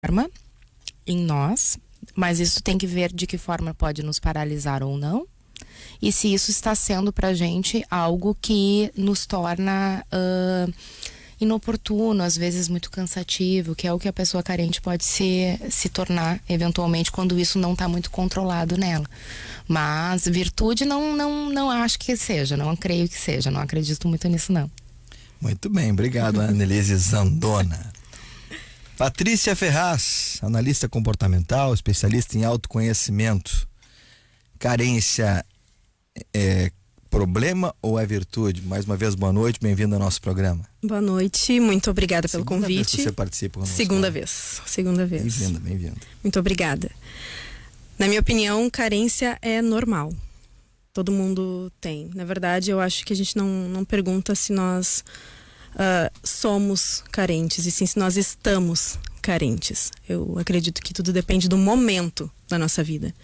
forma em nós, mas isso tem que ver de que forma pode nos paralisar ou não. E se isso está sendo pra gente algo que nos torna inoportuno, às vezes muito cansativo, que é o que a pessoa carente pode se tornar eventualmente quando isso não está muito controlado nela. Mas virtude não acho que seja, não creio que seja, não acredito muito nisso não. Muito bem, obrigado, Annelise Zandona. Patrícia Ferraz, analista comportamental, especialista em autoconhecimento. Carência é problema ou é virtude? Mais uma vez, boa noite, bem-vindo ao nosso programa. Boa noite, muito obrigada pelo convite. Vez que você participa conosco. Segunda vez. Bem-vinda, bem-vinda. Muito obrigada. Na minha opinião, carência é normal. Todo mundo tem. Na verdade, eu acho que a gente não pergunta se nós somos carentes, e sim se nós estamos carentes. Eu acredito que tudo depende do momento da nossa vida.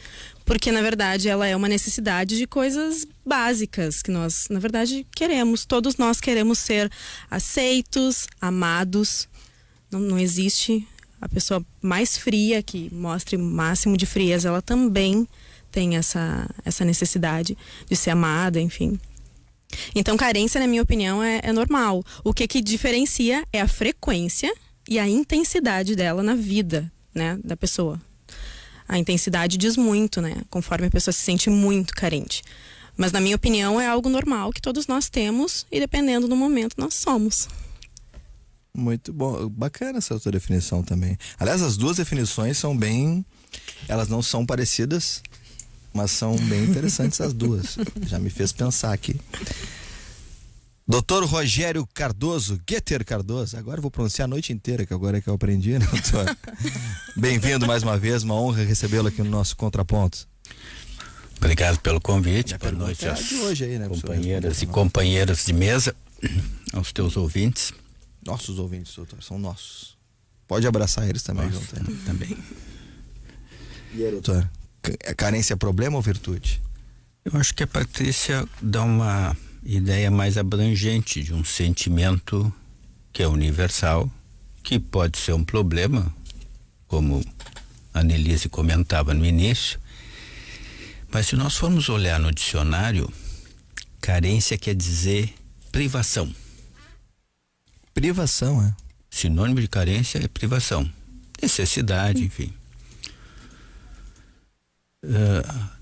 Porque, na verdade, ela é uma necessidade de coisas básicas que nós, na verdade, queremos. Todos nós queremos ser aceitos, amados. Não existe a pessoa mais fria, que mostre o máximo de frieza, ela também tem essa necessidade de ser amada, enfim. Então, carência, na minha opinião, é normal. O que diferencia é a frequência e a intensidade dela na vida, né, da pessoa. A intensidade diz muito, né, conforme a pessoa se sente muito carente. Mas, na minha opinião, é algo normal que todos nós temos e, dependendo do momento, nós somos. Muito bom, bacana essa tua definição também. Aliás, as duas definições são bem... Elas não são parecidas, mas são bem interessantes as duas. Já me fez pensar aqui. Doutor Rogério Cardoso, Gueter Cardoso. Agora eu vou pronunciar a noite inteira, que agora é que eu aprendi, né, doutor? Bem-vindo mais uma vez, uma honra recebê-lo aqui no nosso Contraponto. Obrigado pelo convite. Boa noite às hoje aí, né, companheiras e companheiros de mesa, aos teus ouvintes. Nossos ouvintes, doutor, são nossos. Pode abraçar eles também, junto. Também. E aí, doutor? Carência é problema ou virtude? Eu acho que a Patrícia dá uma ideia mais abrangente de um sentimento que é universal, que pode ser um problema, como a Annelise comentava no início. Mas se nós formos olhar no dicionário, carência quer dizer privação. Privação, é? Sinônimo de carência é privação. Necessidade, enfim.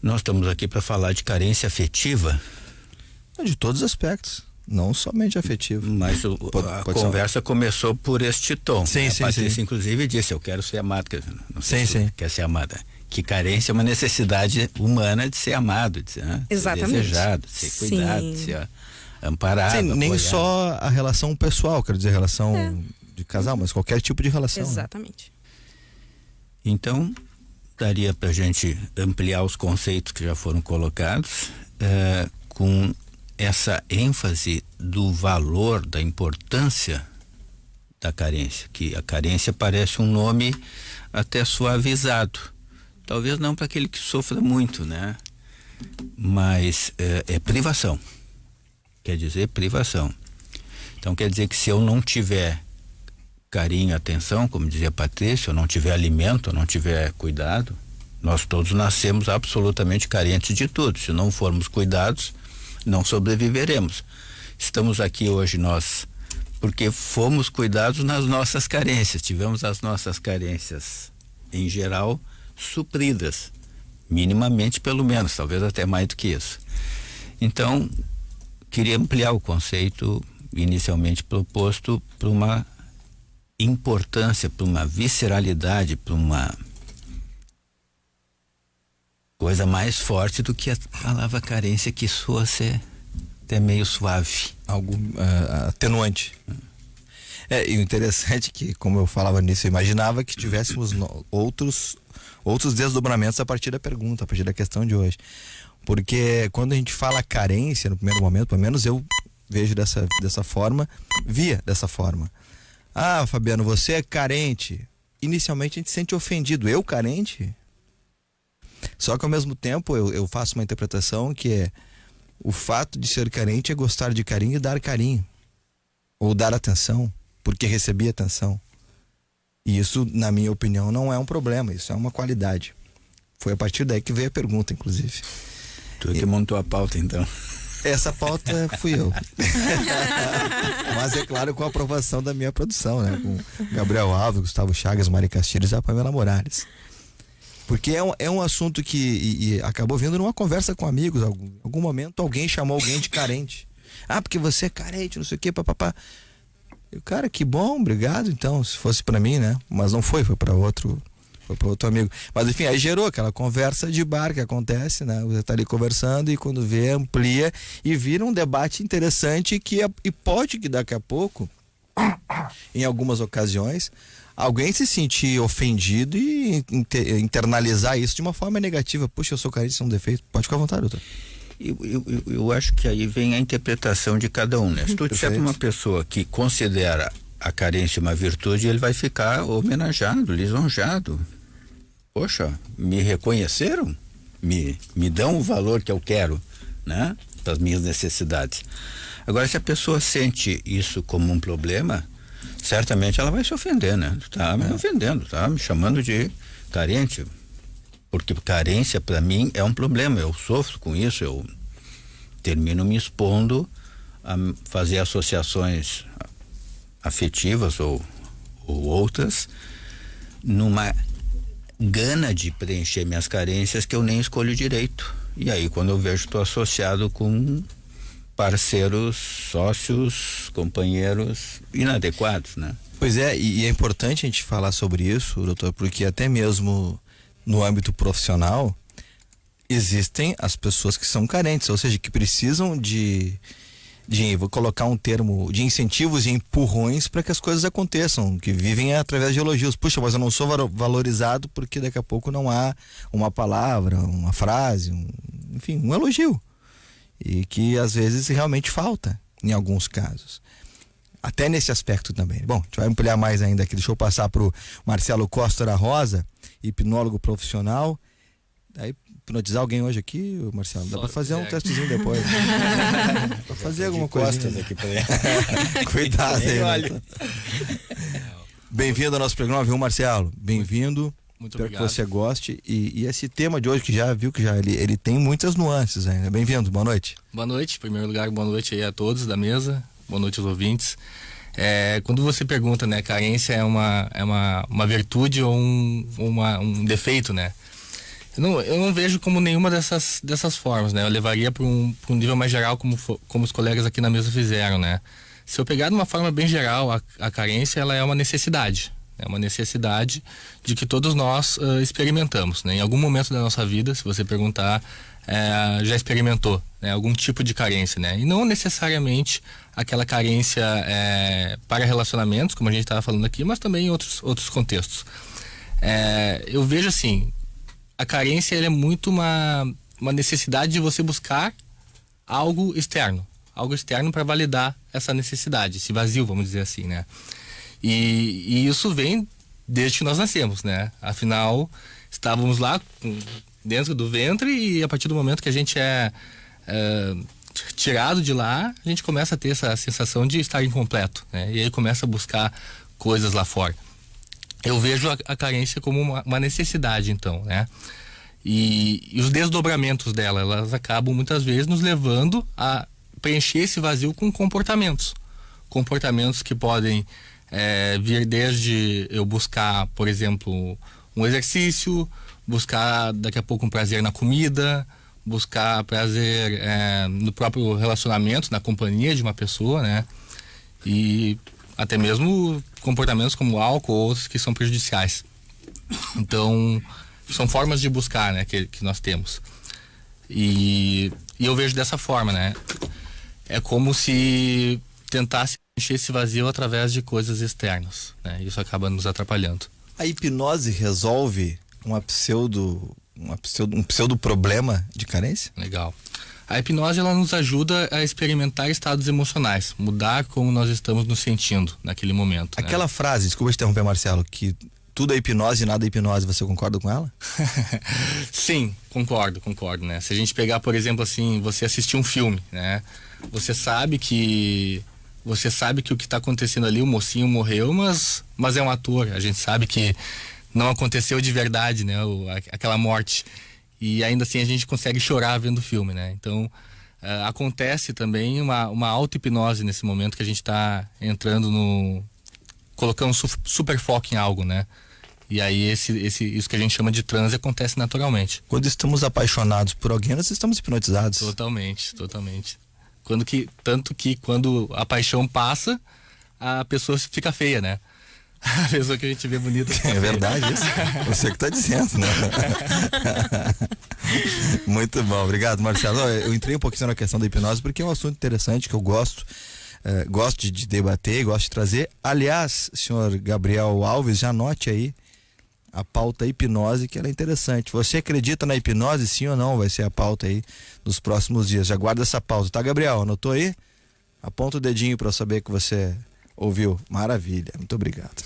Nós estamos aqui para falar de carência afetiva. De todos os aspectos, não somente afetivo. Mas a conversa começou por este tom. Sim, a Patrícia, inclusive, disse: eu quero ser amado. Não sei se quer ser amada. Que carência é uma necessidade humana de ser amado, de ser desejado, de ser cuidado, de ser amparado. Sim, nem só a relação pessoal, quero dizer, relação de casal, mas qualquer tipo de relação. Exatamente. Né? Então, daria pra gente ampliar os conceitos que já foram colocados, com essa ênfase do valor, da importância da carência, que a carência parece um nome até suavizado, talvez não para aquele que sofra muito, né? Mas é privação, quer dizer privação. Então quer dizer que se eu não tiver carinho, atenção, como dizia a Patrícia, eu não tiver alimento, eu não tiver cuidado, nós todos nascemos absolutamente carentes de tudo. Se não formos cuidados, não sobreviveremos. Estamos aqui hoje nós porque fomos cuidados nas nossas carências, tivemos as nossas carências em geral supridas, minimamente pelo menos, talvez até mais do que isso. Então, queria ampliar o conceito inicialmente proposto para uma importância, para uma visceralidade, para uma coisa mais forte do que a palavra carência, que soa ser até meio suave. Algo atenuante. E o interessante é que, como eu falava nisso, eu imaginava que tivéssemos outros desdobramentos a partir da pergunta, a partir da questão de hoje. Porque quando a gente fala carência, no primeiro momento, pelo menos eu vejo dessa forma, via dessa forma. Ah, Fabiano, você é carente. Inicialmente a gente se sente ofendido. Eu carente? Só que ao mesmo tempo eu faço uma interpretação que é: o fato de ser carente é gostar de carinho e dar carinho, ou dar atenção, porque recebi atenção. E isso, na minha opinião, não é um problema, isso é uma qualidade. Foi a partir daí que veio a pergunta, inclusive. Tu que montou a pauta, então. Essa pauta fui eu. Mas é claro, com a aprovação da minha produção, né? Com Gabriel Alves, Gustavo Chagas, Mari Castilhos e a Pamela Morales. Porque é um assunto que e acabou vindo numa conversa com amigos. Em algum momento alguém chamou alguém de carente. Ah, porque você é carente, não sei o que, papapá. Cara, que bom, obrigado então, se fosse pra mim, né? Mas não foi para outro amigo. Mas enfim, aí gerou aquela conversa de bar que acontece, né? Você tá ali conversando e quando vê, amplia e vira um debate interessante e pode que daqui a pouco, em algumas ocasiões, alguém se sentir ofendido e internalizar isso de uma forma negativa. Puxa, eu sou carente, isso é um defeito. Pode ficar à vontade, doutor. Eu acho que aí vem a interpretação de cada um, né? Se tu tiver uma pessoa que considera a carência uma virtude, ele vai ficar homenageado, lisonjado. Poxa, me reconheceram? Me dão o valor que eu quero, né? Para as minhas necessidades. Agora, se a pessoa sente isso como um problema, certamente ela vai se ofender, né? Tá me ofendendo, tá me chamando de carente. Porque carência para mim é um problema, eu sofro com isso, eu termino me expondo a fazer associações afetivas ou outras numa gana de preencher minhas carências que eu nem escolho direito. E aí quando eu vejo, estou associado com parceiros, sócios, companheiros inadequados, né? Pois é, e é importante a gente falar sobre isso, doutor, porque até mesmo no âmbito profissional existem as pessoas que são carentes, ou seja, que precisam vou colocar um termo, de incentivos e empurrões para que as coisas aconteçam, que vivem através de elogios. Puxa, mas eu não sou valorizado porque daqui a pouco não há uma palavra, uma frase, enfim, um elogio. E que às vezes realmente falta, em alguns casos. Até nesse aspecto também. Bom, a gente vai ampliar mais ainda aqui. Deixa eu passar para o Marcelo Costa da Rosa, hipnólogo profissional. Aí, hipnotizar alguém hoje aqui, Marcelo? Dá para fazer um testezinho depois. Para fazer alguma coisa aqui para ele. Cuidado aí. Né? Bem-vindo ao nosso programa, viu, Marcelo? Bem-vindo. Muito Espero obrigado. que você goste. E esse tema de hoje, que já viu que ele tem muitas nuances ainda. Bem-vindo, boa noite. Boa noite, em primeiro lugar, boa noite aí a todos da mesa, boa noite aos ouvintes. Quando você pergunta, né, carência é uma virtude ou um defeito, né? Eu não vejo como nenhuma dessas formas, né? Eu levaria para um nível mais geral, como os colegas aqui na mesa fizeram, né? Se eu pegar de uma forma bem geral, a carência, ela é uma necessidade. É uma necessidade de que todos nós experimentamos, né? Em algum momento da nossa vida, se você perguntar, já experimentou, né? Algum tipo de carência, né? E não necessariamente aquela carência para relacionamentos, como a gente estava falando aqui, mas também em outros contextos. Eu vejo assim, a carência ela é muito uma necessidade de você buscar algo externo para validar essa necessidade, esse vazio, vamos dizer assim, né? E isso vem desde que nós nascemos, né? Afinal, estávamos lá dentro do ventre e a partir do momento que a gente é tirado de lá, a gente começa a ter essa sensação de estar incompleto, né? E aí começa a buscar coisas lá fora. Eu vejo a carência como uma necessidade, então, né? E os desdobramentos dela, elas acabam muitas vezes nos levando a preencher esse vazio com comportamentos que podem vir desde eu buscar, por exemplo, um exercício, buscar daqui a pouco um prazer na comida, buscar prazer no próprio relacionamento, na companhia de uma pessoa, né? E até mesmo comportamentos como álcool ou outros que são prejudiciais. Então, são formas de buscar, né, que nós temos. E eu vejo dessa forma, né? É como se tentasse encher esse vazio através de coisas externas, né? Isso acaba nos atrapalhando. A hipnose resolve um pseudo problema de carência? Legal. A hipnose ela nos ajuda a experimentar estados emocionais, mudar como nós estamos nos sentindo naquele momento. Aquela né? frase, desculpa te interromper, Marcelo, que tudo é hipnose e nada é hipnose, você concorda com ela? Sim, concordo, né? Se a gente pegar, por exemplo, assim, você assistir um filme, né? Você sabe que Você sabe que o que está acontecendo ali, o mocinho morreu, mas é um ator. A gente sabe que não aconteceu de verdade, né? Aquela morte. E ainda assim a gente consegue chorar vendo o filme, né? Então, acontece também uma auto-hipnose nesse momento que a gente está entrando colocando super foco em algo, né? E aí isso que a gente chama de transe acontece naturalmente. Quando estamos apaixonados por alguém, nós estamos hipnotizados. Totalmente. Tanto que quando a paixão passa, a pessoa fica feia, né? A pessoa que a gente vê bonita. É verdade isso? Você que está dizendo, né? Muito bom, obrigado, Marcelo. Eu entrei um pouquinho na questão da hipnose porque é um assunto interessante que eu gosto. Gosto de debater, gosto de trazer. Aliás, senhor Gabriel Alves, já anote aí a pauta hipnose, que ela é interessante. Você acredita na hipnose, sim ou não? Vai ser a pauta aí nos próximos dias. Já guarda essa pauta, tá, Gabriel? Anotou aí? Aponta o dedinho para eu saber que você ouviu. Maravilha, muito obrigado.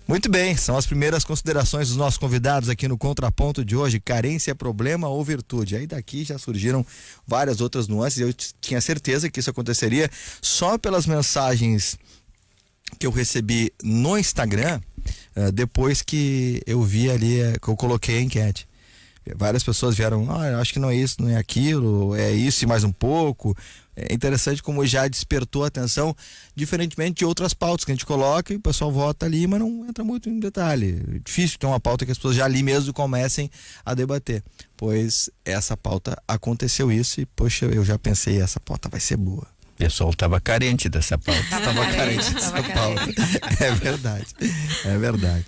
Muito bem, são as primeiras considerações dos nossos convidados aqui no Contraponto de hoje. Carência, problema ou virtude? Aí daqui já surgiram várias outras nuances. Eu tinha certeza que isso aconteceria só pelas mensagens que eu recebi no Instagram, depois que eu vi ali, que eu coloquei a enquete. Várias pessoas vieram, eu acho que não é isso, não é aquilo, é isso e mais um pouco. É interessante como já despertou a atenção, diferentemente de outras pautas que a gente coloca e o pessoal vota ali, mas não entra muito em detalhe. É difícil ter uma pauta que as pessoas já ali mesmo comecem a debater. Pois essa pauta aconteceu isso e, poxa, eu já pensei, essa pauta vai ser boa. O pessoal estava carente dessa pauta. Estava carente dessa pauta. É verdade.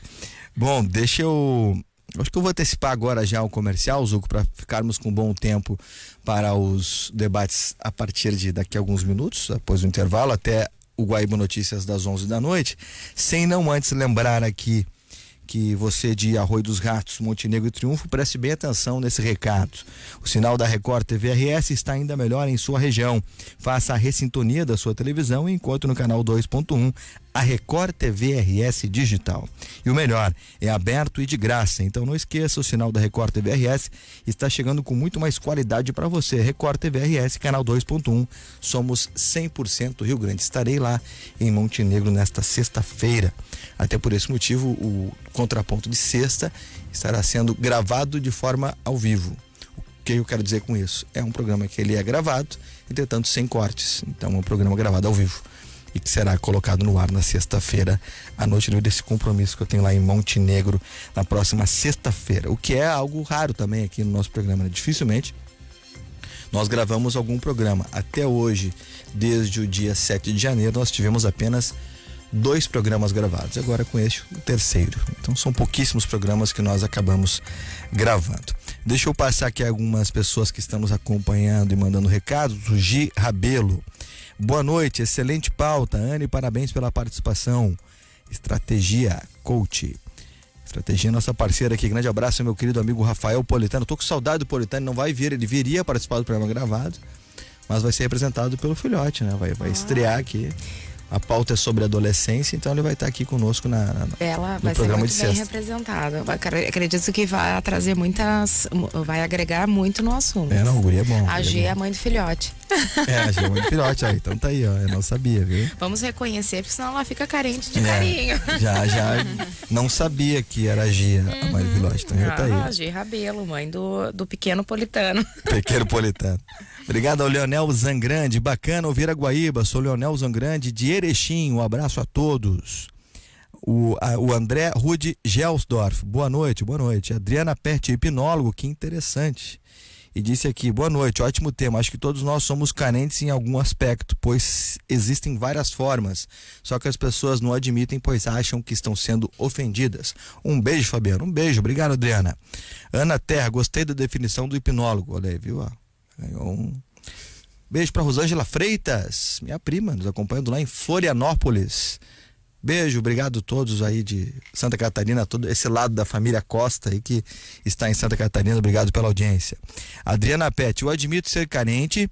Bom, acho que eu vou antecipar agora já o comercial, Zuco, para ficarmos com bom tempo para os debates a partir de daqui a alguns minutos, após o intervalo, até o Guaíba Notícias das 11 da noite, sem não antes lembrar aqui que você de Arroio dos Ratos, Montenegro e Triunfo, preste bem atenção nesse recado. O sinal da Record TV RS está ainda melhor em sua região. Faça a ressintonia da sua televisão e encontre no canal 2.1 a Record TV RS Digital. E o melhor, é aberto e de graça. Então não esqueça, o sinal da Record TV RS está chegando com muito mais qualidade para você. Record TV RS, canal 2.1. Somos 100% Rio Grande. Estarei lá em Montenegro nesta sexta-feira. Até por esse motivo, o Contraponto de sexta estará sendo gravado de forma ao vivo. O que eu quero dizer com isso? É um programa que ele é gravado, entretanto sem cortes. Então é um programa gravado ao vivo e que será colocado no ar na sexta-feira à noite, no desse compromisso que eu tenho lá em Montenegro na próxima sexta-feira, o que é algo raro também aqui no nosso programa, né? Dificilmente nós gravamos algum programa. Até hoje, desde o dia 7 de janeiro, nós tivemos apenas 2 programas gravados, agora com este o terceiro. Então são pouquíssimos programas que nós acabamos gravando. Deixa eu passar aqui algumas pessoas que estamos acompanhando e mandando recados. O Gi Rabelo: boa noite, excelente pauta, Anne, parabéns pela participação. Estratégia Coach. Estratégia, nossa parceira aqui, grande abraço, meu querido amigo Rafael Politano. Tô com saudade do Politano, não vai vir, ele viria participar do programa gravado, mas vai ser representado pelo filhote, né? Vai estrear aqui. A pauta é sobre adolescência, então ele vai estar aqui conosco no vai programa ser muito bem representada. Acredito que vai trazer vai agregar muito no assunto. Não, o guri é bom. A G é a mãe do filhote. A G é a mãe do filhote, então tá aí, ó, eu não sabia, viu? Vamos reconhecer, porque senão ela fica carente de carinho. Já não sabia que era a G, a mãe do filhote, então já tá aí. A G Rabelo, mãe do pequeno Politano. Pequeno Politano. Obrigado ao Leonel Zangrande, bacana ouvir a Guaíba, sou Leonel Zangrande de Erechim, um abraço a todos. O André Rude Gelsdorf, boa noite. Adriana Perti, hipnólogo, que interessante. E disse aqui, boa noite, ótimo tema, acho que todos nós somos carentes em algum aspecto, pois existem várias formas, só que as pessoas não admitem, pois acham que estão sendo ofendidas. Um beijo, Fabiano, um beijo, obrigado, Adriana. Ana Terra, gostei da definição do hipnólogo, olha aí, viu? Ganhou um beijo para Rosângela Freitas, minha prima, nos acompanhando lá em Florianópolis. Beijo, obrigado a todos aí de Santa Catarina, todo esse lado da família Costa aí que está em Santa Catarina, obrigado pela audiência. Adriana Pet, eu admito ser carente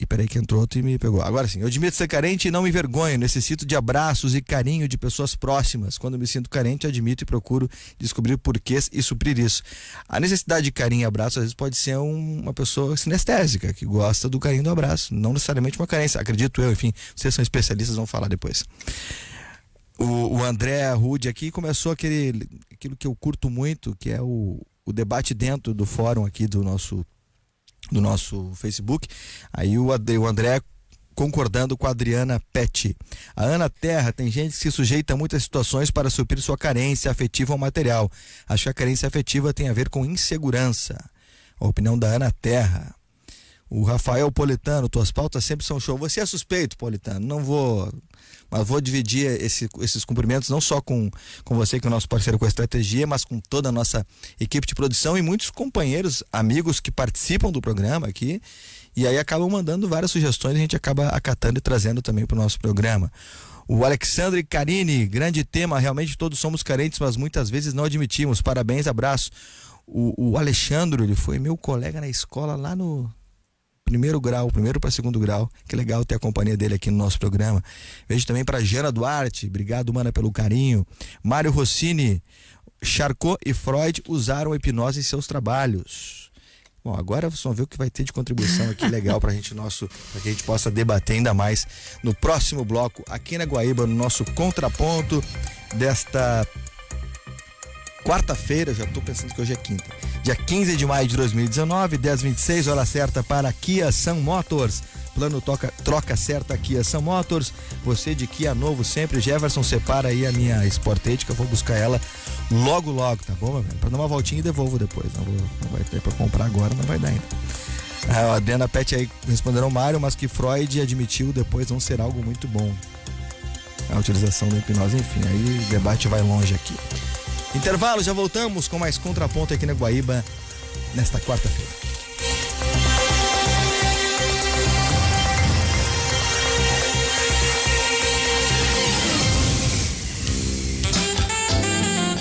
E peraí que entrou outro e me pegou. Agora sim, eu admito ser carente e não me envergonho. Necessito de abraços e carinho de pessoas próximas. Quando me sinto carente, admito e procuro descobrir porquês e suprir isso. A necessidade de carinho e abraço, às vezes, pode ser uma pessoa sinestésica, que gosta do carinho e do abraço. Não necessariamente uma carência, acredito eu. Enfim, vocês são especialistas, vão falar depois. O André Rude aqui começou aquilo que eu curto muito, que é o debate dentro do fórum aqui do nosso Facebook. Aí o André concordando com a Adriana Pet. A Ana Terra: tem gente que se sujeita a muitas situações para suprir sua carência afetiva ou material. Acho que a carência afetiva tem a ver com insegurança. A opinião da Ana Terra. O Rafael Politano: tuas pautas sempre são show. Você é suspeito, Politano, mas vou dividir esses cumprimentos não só com você, que é o nosso parceiro com a Estratégia, mas com toda a nossa equipe de produção e muitos companheiros, amigos que participam do programa aqui, e aí acabam mandando várias sugestões, a gente acaba acatando e trazendo também para o nosso programa. O Alexandre Carini: grande tema, realmente todos somos carentes, mas muitas vezes não admitimos. Parabéns, abraço. O Alexandre, ele foi meu colega na escola lá no primeiro para segundo grau. Que legal ter a companhia dele aqui no nosso programa. Vejo também para Jana Duarte: obrigado, mana, pelo carinho. Mário Rossini: Charcot e Freud usaram a hipnose em seus trabalhos. Bom, agora vocês vão ver o que vai ter de contribuição aqui legal para que a gente possa debater ainda mais no próximo bloco aqui na Guaíba, no nosso contraponto desta quarta-feira. Já estou pensando que hoje é quinta, dia 15 de maio de 2019, 10h26, hora certa para a Kia Sun Motors. Plano troca certa Kia Sun Motors. Você de Kia novo sempre. Jefferson, separa aí a minha Sportage, que eu vou buscar ela logo, tá bom, meu velho? Pra dar uma voltinha e devolvo depois. Não vai ter pra comprar agora, não vai dar ainda. A Adriana Pet aí responderam Mário, mas que Freud admitiu depois não ser algo muito bom. A utilização da hipnose, enfim, aí o debate vai longe aqui. Intervalo, já voltamos com mais contraponto aqui na Guaíba nesta quarta-feira.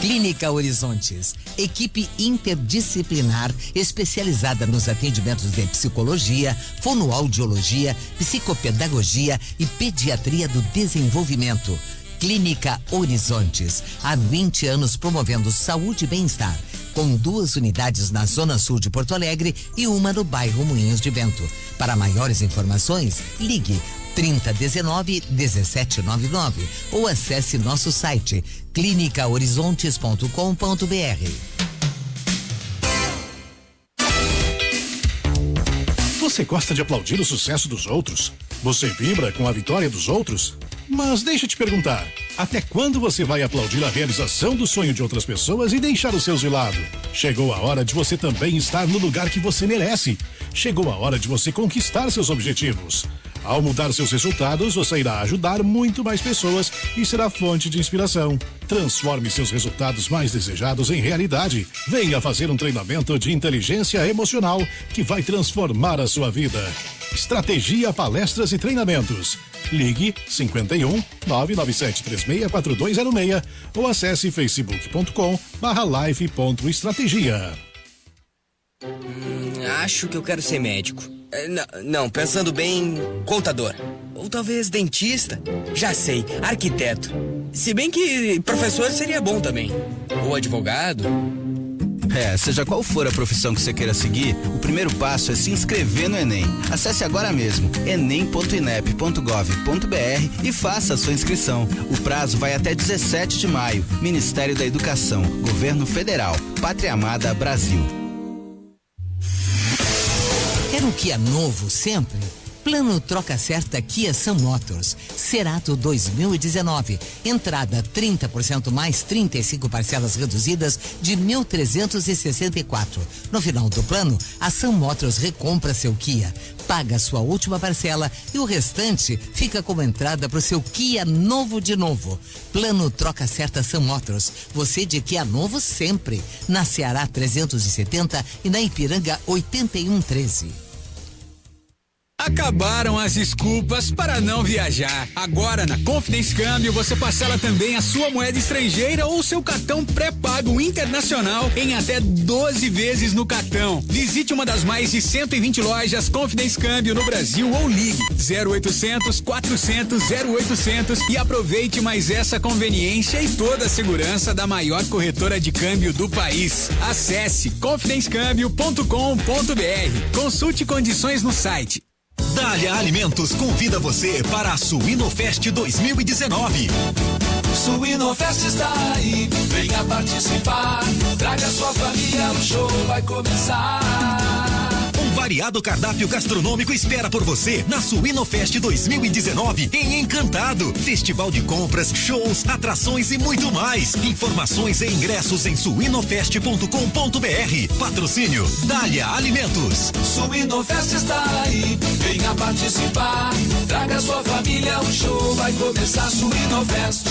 Clínica Horizontes, equipe interdisciplinar especializada nos atendimentos de psicologia, fonoaudiologia, psicopedagogia e pediatria do desenvolvimento. Clínica Horizontes, há 20 anos promovendo saúde e bem-estar, com 2 unidades na Zona Sul de Porto Alegre e uma no bairro Moinhos de Vento. Para maiores informações, ligue 3019-1799 ou acesse nosso site clinicahorizontes.com.br. Você gosta de aplaudir o sucesso dos outros? Você vibra com a vitória dos outros? Mas deixa eu te perguntar, até quando você vai aplaudir a realização do sonho de outras pessoas e deixar os seus de lado? Chegou a hora de você também estar no lugar que você merece. Chegou a hora de você conquistar seus objetivos. Ao mudar seus resultados, você irá ajudar muito mais pessoas e será fonte de inspiração. Transforme seus resultados mais desejados em realidade. Venha fazer um treinamento de inteligência emocional que vai transformar a sua vida. Estratégia, palestras e treinamentos. Ligue 51 997364206 ou acesse facebook.com/live.estratégia. Acho que eu quero ser médico. Não, pensando bem, contador. Ou talvez dentista. Já sei, arquiteto. Se bem que professor seria bom também. Ou advogado. Seja qual for a profissão que você queira seguir, o primeiro passo é se inscrever no Enem. Acesse agora mesmo enem.inep.gov.br e faça a sua inscrição. O prazo vai até 17 de maio. Ministério da Educação, Governo Federal, Pátria Amada, Brasil. Quer um Kia novo sempre? Plano troca certa Kia Sun Motors, Cerato 2019. Entrada 30% mais 35 parcelas reduzidas de 1.364. No final do plano, a Sun Motors recompra seu Kia, paga sua última parcela e o restante fica como entrada para o seu Kia novo de novo. Plano troca certa Sun Motors. Você de Kia novo sempre. Na Ceará 370 e na Ipiranga 8113. Acabaram as desculpas para não viajar. Agora na Confidence Câmbio você parcela também a sua moeda estrangeira ou seu cartão pré-pago internacional em até 12 vezes no cartão. Visite uma das mais de 120 lojas Confidence Câmbio no Brasil ou ligue 0800 400 0800 e aproveite mais essa conveniência e toda a segurança da maior corretora de câmbio do país. Acesse confidencecâmbio.com.br. Consulte condições no site. Dália Alimentos convida você para a Suinofest 2019. Suinofest está aí, venha participar. Traga sua família, o show vai começar. Um variado cardápio gastronômico espera por você na Suinofest 2019 em Encantado. Festival de compras, shows, atrações e muito mais. Informações e ingressos em suinofest.com.br. Patrocínio Dália Alimentos. Suinofest está aí, venha participar. Traga sua família, o show vai começar. Suinofest.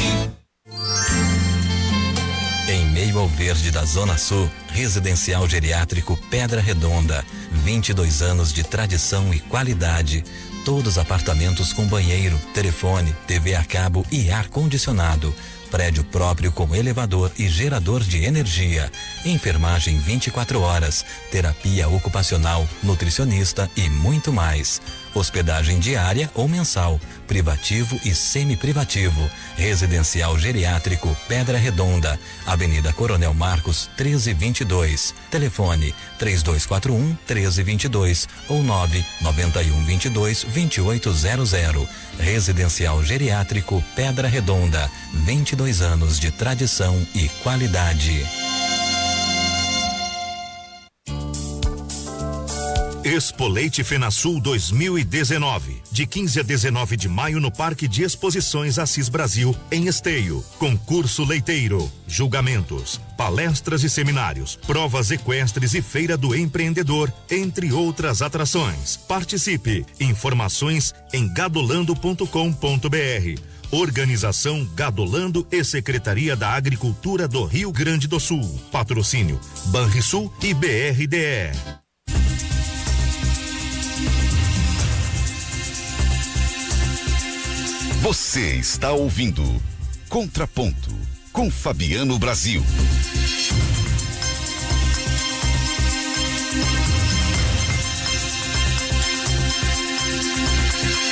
Em meio ao verde da Zona Sul, Residencial Geriátrico Pedra Redonda, 22 anos de tradição e qualidade. Todos apartamentos com banheiro, telefone, TV a cabo e ar-condicionado. Prédio próprio com elevador e gerador de energia. Enfermagem 24 horas, terapia ocupacional, nutricionista e muito mais. Hospedagem diária ou mensal, privativo e semi-privativo. Residencial Geriátrico Pedra Redonda, Avenida Coronel Marcos 1322. Telefone 3241-1322 ou 99122-2800. Residencial Geriátrico Pedra Redonda, 22 anos de tradição e qualidade. Expo Leite FenaSul 2019, de 15 a 19 de maio no Parque de Exposições Assis Brasil, em Esteio. Concurso leiteiro, julgamentos, palestras e seminários, provas equestres e feira do empreendedor, entre outras atrações. Participe. Informações em gadolando.com.br. Organização Gadolando e Secretaria da Agricultura do Rio Grande do Sul. Patrocínio Banrisul e BRDE. Você está ouvindo Contraponto com Fabiano Brasil.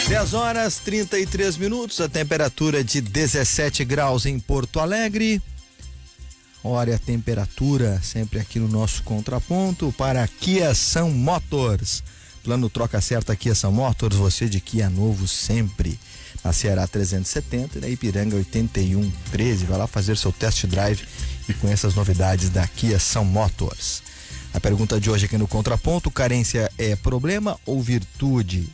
Dez horas 33 minutos, a temperatura de 17 graus em Porto Alegre. Olha a temperatura sempre aqui no nosso Contraponto para Kia Sun Motors. Plano troca certa Kia Sun Motors, você de Kia novo sempre. Na Ceará 370 e na Ipiranga 8113. Vai lá fazer seu test drive e conheça as novidades da Kia Sun Motors. A pergunta de hoje aqui no Contraponto: carência é problema ou virtude?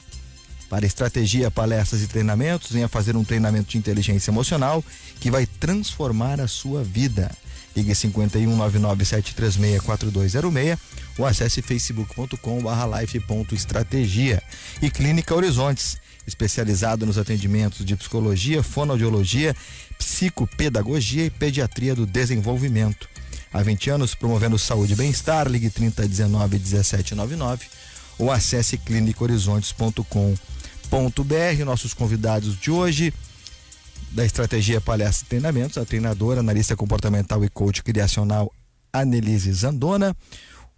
Para estratégia, palestras e treinamentos, venha fazer um treinamento de inteligência emocional que vai transformar a sua vida. Ligue 5199-736-4206 ou acesse facebook.com/life.estratégia. E Clínica Horizontes, especializado nos atendimentos de psicologia, fonoaudiologia, psicopedagogia e pediatria do desenvolvimento. Há 20 anos promovendo saúde e bem-estar. Ligue 3019-1799 ou acesse clinicahorizontes.com.br. Nossos convidados de hoje da Estratégia Palestra e Treinamentos, a treinadora, analista comportamental e coach criacional Anelise Zandona,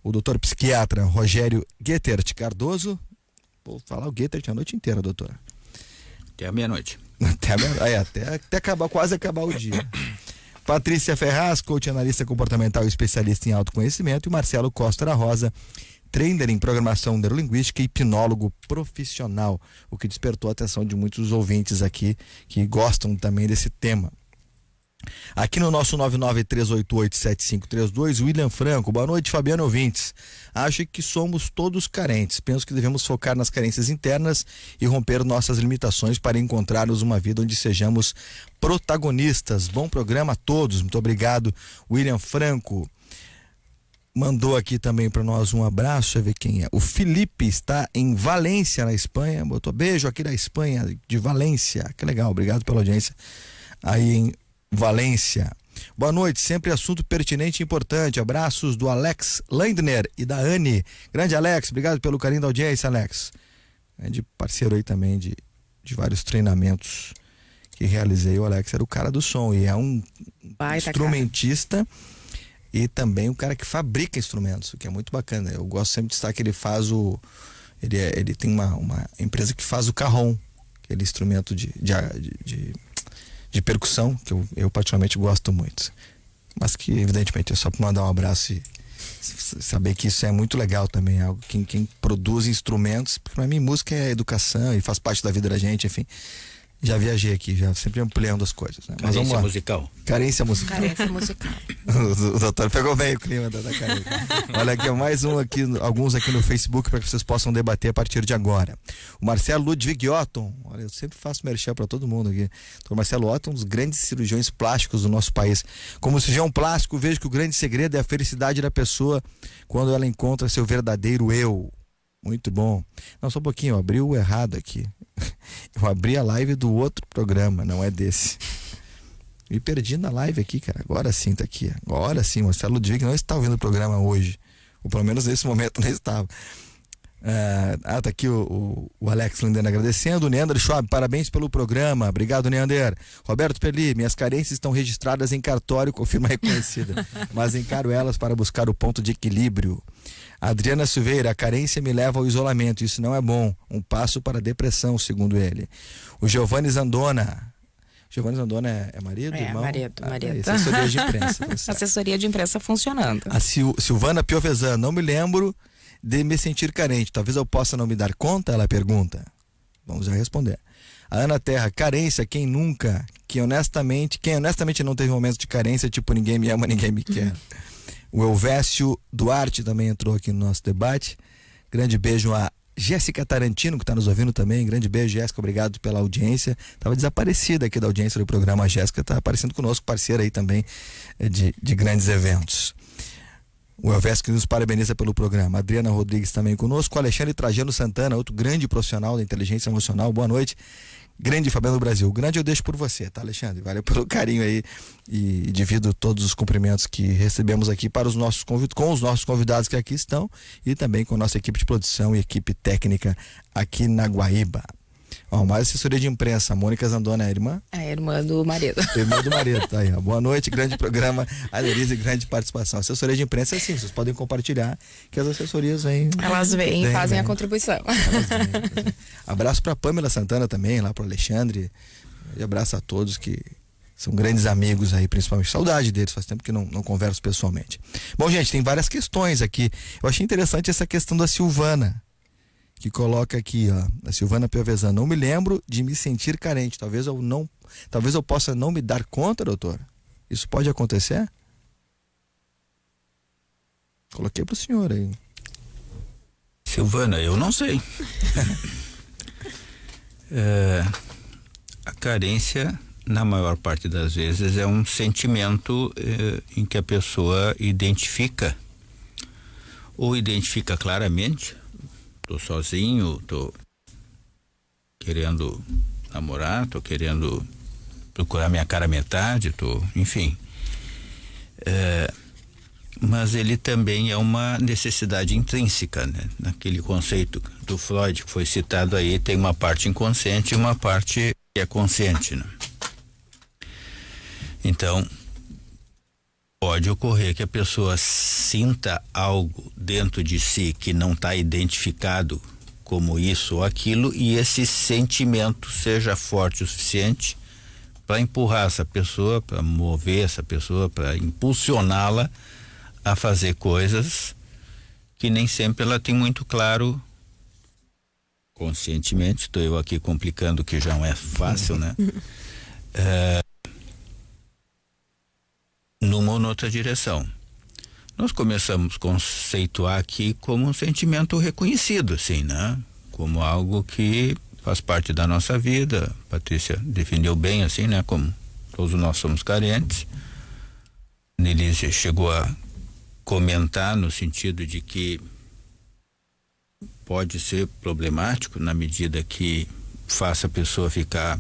o doutor psiquiatra Rogério Guetert Cardoso. Vou falar o Guetert a noite inteira, doutora. Até a meia-noite. Até acabar, quase acabar o dia. Patrícia Ferraz, coach analista comportamental e especialista em autoconhecimento, e Marcelo Costa da Rosa, trainer em programação neurolinguística e hipnólogo profissional, o que despertou a atenção de muitos ouvintes aqui que gostam também desse tema. Aqui no nosso 993887532, William Franco. Boa noite, Fabiano ouvintes. Acho que somos todos carentes. Penso que devemos focar nas carências internas e romper nossas limitações para encontrarmos uma vida onde sejamos protagonistas. Bom programa a todos. Muito obrigado, William Franco. Mandou aqui também para nós um abraço, deixa eu ver quem é. O Felipe está em Valência, na Espanha. Botou beijo aqui da Espanha, de Valência. Que legal, obrigado pela audiência aí em Valência. Boa noite, sempre assunto pertinente e importante. Abraços do Alex Landner e da Anne. Grande Alex, obrigado pelo carinho da audiência, Alex. de parceiro aí também de vários treinamentos que realizei. O Alex era o cara do som e é um instrumentista e também o cara que fabrica instrumentos, o que é muito bacana. Eu gosto sempre de destacar que ele faz ele tem uma empresa que faz o carrom, aquele instrumento de percussão que eu particularmente gosto muito, mas que evidentemente é só para mandar um abraço e saber que isso é muito legal também, algo quem produz instrumentos, porque para mim música é educação e faz parte da vida da gente, enfim. Já viajei aqui, já sempre ampliando as coisas, né? Carência musical. Carência musical. Carência musical. O doutor pegou bem o clima da carência. Olha aqui, mais alguns aqui no Facebook para que vocês possam debater a partir de agora. O Marcelo Ludwig Otton, olha, eu sempre faço merchan para todo mundo aqui. O Marcelo Otton, um dos grandes cirurgiões plásticos do nosso país. Como cirurgião plástico, vejo que o grande segredo é a felicidade da pessoa quando ela encontra seu verdadeiro eu. Muito bom. Não, só um pouquinho, eu abri o errado aqui. Eu abri a live do outro programa, não é desse. Me perdi na live aqui, cara. Agora sim tá aqui. Agora sim, Marcelo Ludwig não está ouvindo o programa hoje. Ou pelo menos nesse momento não estava. Tá aqui o Alex Lindena agradecendo. O Neander Schwab, parabéns pelo programa. Obrigado, Neander. Roberto Perli, minhas carências estão registradas em cartório com firma reconhecida, mas encaro elas para buscar o ponto de equilíbrio. Adriana Silveira, a carência me leva ao isolamento, isso não é bom, um passo para a depressão, segundo ele. O Giovanni Zandona é marido, irmão? Marido. Assessoria de imprensa. Assessoria de imprensa funcionando. A Silvana Piovesan, não me lembro de me sentir carente, talvez eu possa não me dar conta, ela pergunta. Vamos já responder. A Ana Terra, carência, quem honestamente não teve momentos de carência, tipo ninguém me ama, ninguém me quer. O Elvésio Duarte também entrou aqui no nosso debate. Grande beijo a Jéssica Tarantino, que está nos ouvindo também. Grande beijo, Jéssica, obrigado pela audiência. Estava desaparecida aqui da audiência do programa. A Jéssica está aparecendo conosco, parceira aí também de grandes eventos. O Elvésio que nos parabeniza pelo programa. Adriana Rodrigues também conosco. O Alexandre Trajano Santana, outro grande profissional da inteligência emocional. Boa noite. Grande Fabiano Brasil. Grande eu deixo por você, tá, Alexandre? Valeu pelo carinho aí e divido todos os cumprimentos que recebemos aqui para com os nossos convidados que aqui estão e também com a nossa equipe de produção e equipe técnica aqui na Guaíba. Mais assessoria de imprensa, a Mônica Zandona é a irmã? É a irmã do marido. Irmã do marido, tá aí. Boa noite, grande programa, Adelise, grande participação. Assessoria de imprensa é assim, vocês podem compartilhar que as assessorias vêm. Elas vêm e fazem a contribuição. Abraço pra Pamela Santana também, lá pro Alexandre. E abraço a todos que são grandes amigos aí, principalmente. Saudade deles, faz tempo que não converso pessoalmente. Bom, gente, tem várias questões aqui. Eu achei interessante essa questão da Silvana, que coloca aqui, a Silvana Piovesan, não me lembro de me sentir carente, talvez eu possa não me dar conta, doutor. Isso pode acontecer? Coloquei pro senhor aí. Silvana, eu não sei. A carência, na maior parte das vezes, é um sentimento em que a pessoa identifica claramente. Tô sozinho, tô querendo namorar, tô querendo procurar minha cara metade, enfim. Mas ele também é uma necessidade intrínseca, né? Naquele conceito do Freud que foi citado aí, tem uma parte inconsciente e uma parte que é consciente, né? Então, pode ocorrer que a pessoa sinta algo dentro de si que não está identificado como isso ou aquilo, e esse sentimento seja forte o suficiente para empurrar essa pessoa, para mover essa pessoa, para impulsioná-la a fazer coisas que nem sempre ela tem muito claro conscientemente. Estou eu aqui complicando, que já não é fácil, né? Numa ou noutra direção. Nós começamos a conceituar aqui como um sentimento reconhecido, assim, né? Como algo que faz parte da nossa vida. Patrícia definiu bem, assim, né? Como todos nós somos carentes. Nelise chegou a comentar no sentido de que pode ser problemático na medida que faça a pessoa ficar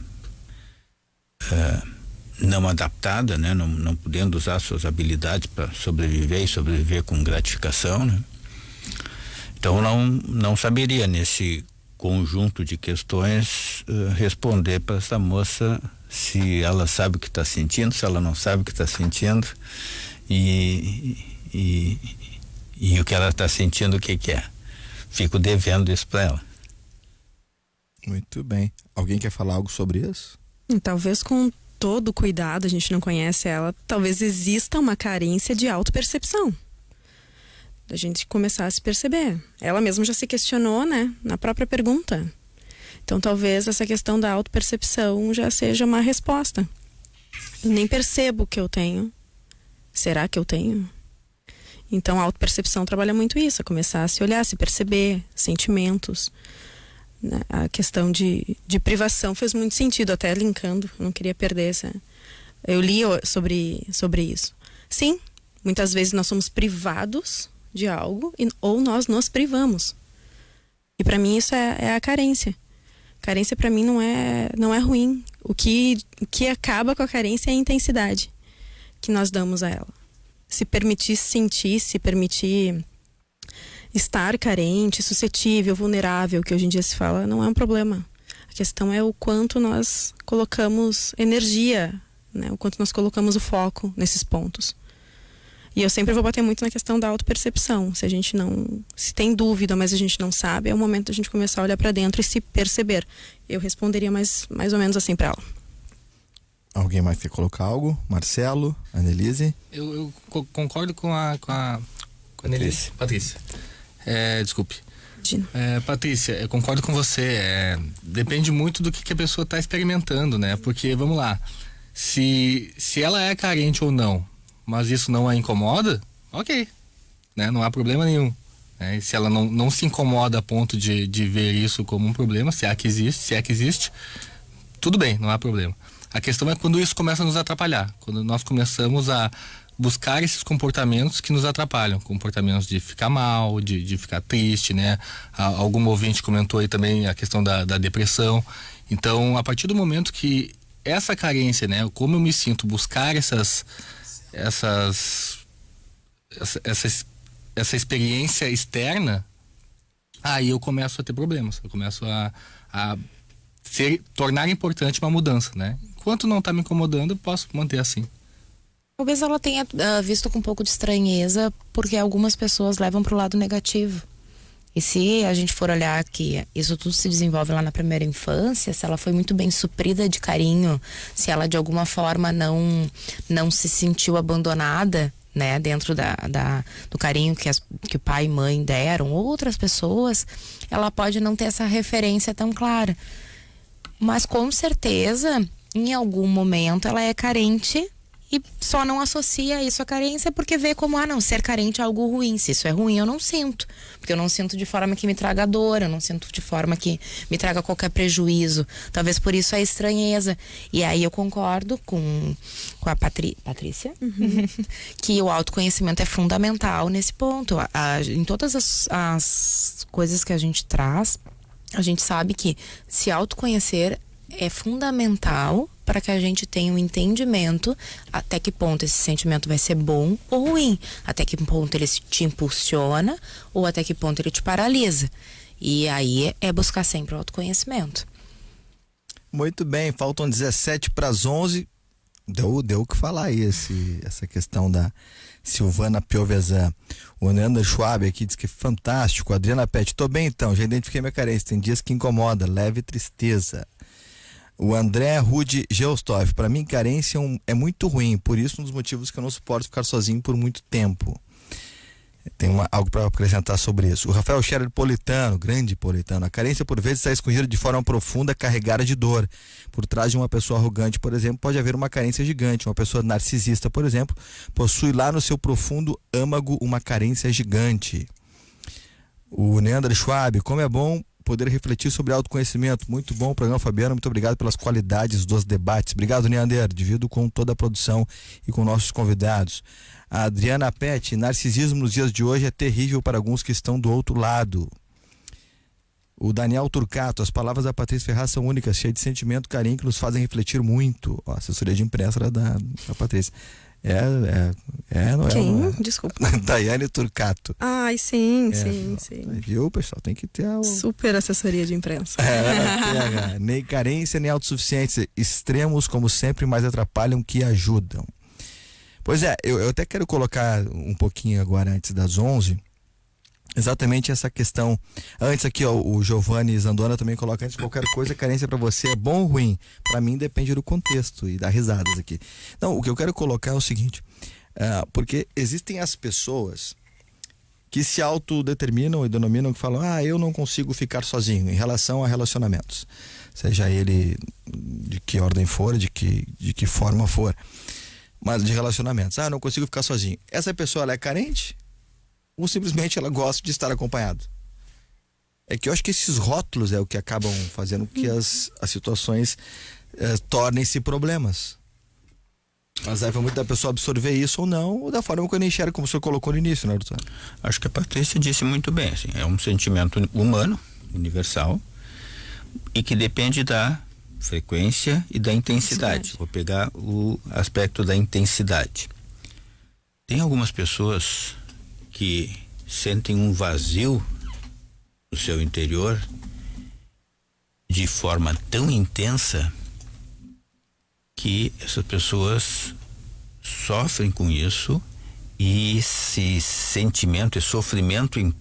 não adaptada, né? Não podendo usar suas habilidades para sobreviver e sobreviver com gratificação, né? Então não saberia nesse conjunto de questões, responder para essa moça se ela sabe o que está sentindo, se ela não sabe o que está sentindo e o que ela está sentindo, o que é. Fico devendo isso para ela. Muito bem. Alguém quer falar algo sobre isso? Talvez com todo cuidado, a gente não conhece ela, talvez exista uma carência de autopercepção. Da gente começar a se perceber. Ela mesma já se questionou, né, na própria pergunta. Então talvez essa questão da autopercepção já seja uma resposta. Eu nem percebo o que eu tenho. Será que eu tenho? Então a autopercepção trabalha muito isso, a começar a se olhar, se perceber, sentimentos. A questão de privação fez muito sentido, até linkando, não queria perder essa. Eu li sobre isso. Sim, muitas vezes nós somos privados de algo ou nós nos privamos. E para mim isso é a carência. Carência para mim não é ruim. O que acaba com a carência é a intensidade que nós damos a ela. Se permitir sentir, se permitir estar carente, suscetível, vulnerável, que hoje em dia se fala, não é um problema. A questão é o quanto nós colocamos energia, né? O quanto nós colocamos o foco nesses pontos. E eu sempre vou bater muito na questão da autopercepção. Se tem dúvida, mas a gente não sabe, é o momento da gente começar a olhar para dentro e se perceber. Eu responderia mais ou menos assim para ela. Alguém mais quer colocar algo? Marcelo, Annelise? Eu concordo com a Annelise. Patrícia. Desculpe. Patrícia, eu concordo com você. Depende muito do que a pessoa está experimentando, né? Porque, vamos lá, se ela é carente ou não, mas isso não a incomoda, ok, né? Não há problema nenhum. Né? E se ela não se incomoda a ponto de ver isso como um problema, se é que existe, tudo bem, não há problema. A questão é quando isso começa a nos atrapalhar, quando nós começamos a buscar esses comportamentos que nos atrapalham, comportamentos de ficar mal, de ficar triste, né? Algum ouvinte comentou aí também a questão da depressão. Então, a partir do momento que essa carência, né? Como eu me sinto, buscar essa experiência externa, aí eu começo a ter problemas, eu começo a tornar importante uma mudança, né? Enquanto não está me incomodando, eu posso manter assim. Talvez ela tenha visto com um pouco de estranheza, porque algumas pessoas levam para o lado negativo. E se a gente for olhar que isso tudo se desenvolve lá na primeira infância, se ela foi muito bem suprida de carinho, se ela de alguma forma não se sentiu abandonada, né, dentro do carinho que o pai e mãe deram, ou outras pessoas, ela pode não ter essa referência tão clara. Mas com certeza, em algum momento, ela é carente e só não associa isso à carência porque vê como, ser carente é algo ruim. Se isso é ruim, eu não sinto. Porque eu não sinto de forma que me traga dor, eu não sinto de forma que me traga qualquer prejuízo. Talvez por isso a estranheza. E aí eu concordo com a Patrícia, que o autoconhecimento é fundamental nesse ponto. Em todas as coisas que a gente traz, a gente sabe que se autoconhecer é fundamental para que a gente tenha um entendimento até que ponto esse sentimento vai ser bom ou ruim, até que ponto ele te impulsiona ou até que ponto ele te paralisa. E aí é buscar sempre o autoconhecimento. Muito bem, faltam 17 para as 11. Deu o que falar aí essa questão da Silvana Piovesan. O Neander Schwab aqui diz que é fantástico. Adriana Pet, tô bem então, já identifiquei minha carência, tem dias que incomoda, leve tristeza. O André Rude Geostov, para mim carência é muito ruim, por isso um dos motivos que eu não suporto ficar sozinho por muito tempo. Tem algo para acrescentar sobre isso. O Rafael Scherer Politano, grande Politano, a carência por vezes está escondida de forma profunda, carregada de dor. Por trás de uma pessoa arrogante, por exemplo, pode haver uma carência gigante. Uma pessoa narcisista, por exemplo, possui lá no seu profundo âmago uma carência gigante. O Neander Schwab, como é bom poder refletir sobre autoconhecimento. Muito bom o programa, Fabiano. Muito obrigado pelas qualidades dos debates. Obrigado, Neander. Divido com toda a produção e com nossos convidados. A Adriana Pet, narcisismo nos dias de hoje é terrível para alguns que estão do outro lado. O Daniel Turcato, as palavras da Patrícia Ferraz são únicas, cheias de sentimento, carinho, que nos fazem refletir muito. A assessoria de imprensa da Patrícia. Não Quem? é? Desculpa. Daiane Turcato. Ai, sim. Viu, pessoal? Tem que ter super assessoria de imprensa. Nem carência, nem autossuficiência. Extremos, como sempre, mais atrapalham que ajudam. Pois é, eu até quero colocar um pouquinho agora, antes das 11, exatamente essa questão. Antes aqui, ó, o Giovanni Zandona também coloca: antes de qualquer coisa, carência para você é bom ou ruim? Para mim depende do contexto, e dá risadas aqui. Não, o que eu quero colocar é o seguinte, porque existem as pessoas que se autodeterminam e denominam, que falam: eu não consigo ficar sozinho, em relação a relacionamentos, seja ele de que ordem for, de que forma for, mas de relacionamentos. Eu não consigo ficar sozinho. Essa pessoa, ela é carente? Ou simplesmente ela gosta de estar acompanhado? É que eu acho que esses rótulos é o que acabam fazendo que as situações tornem-se problemas. Mas aí vai muito da pessoa absorver isso ou não, ou da forma que eu enxergo, como o senhor colocou no início, né, doutor? Acho que a Patrícia disse muito bem, assim, é um sentimento humano, universal, e que depende da frequência e da intensidade. Vou pegar o aspecto da intensidade. Tem algumas pessoas que sentem um vazio no seu interior de forma tão intensa que essas pessoas sofrem com isso, e esse sentimento, esse sofrimento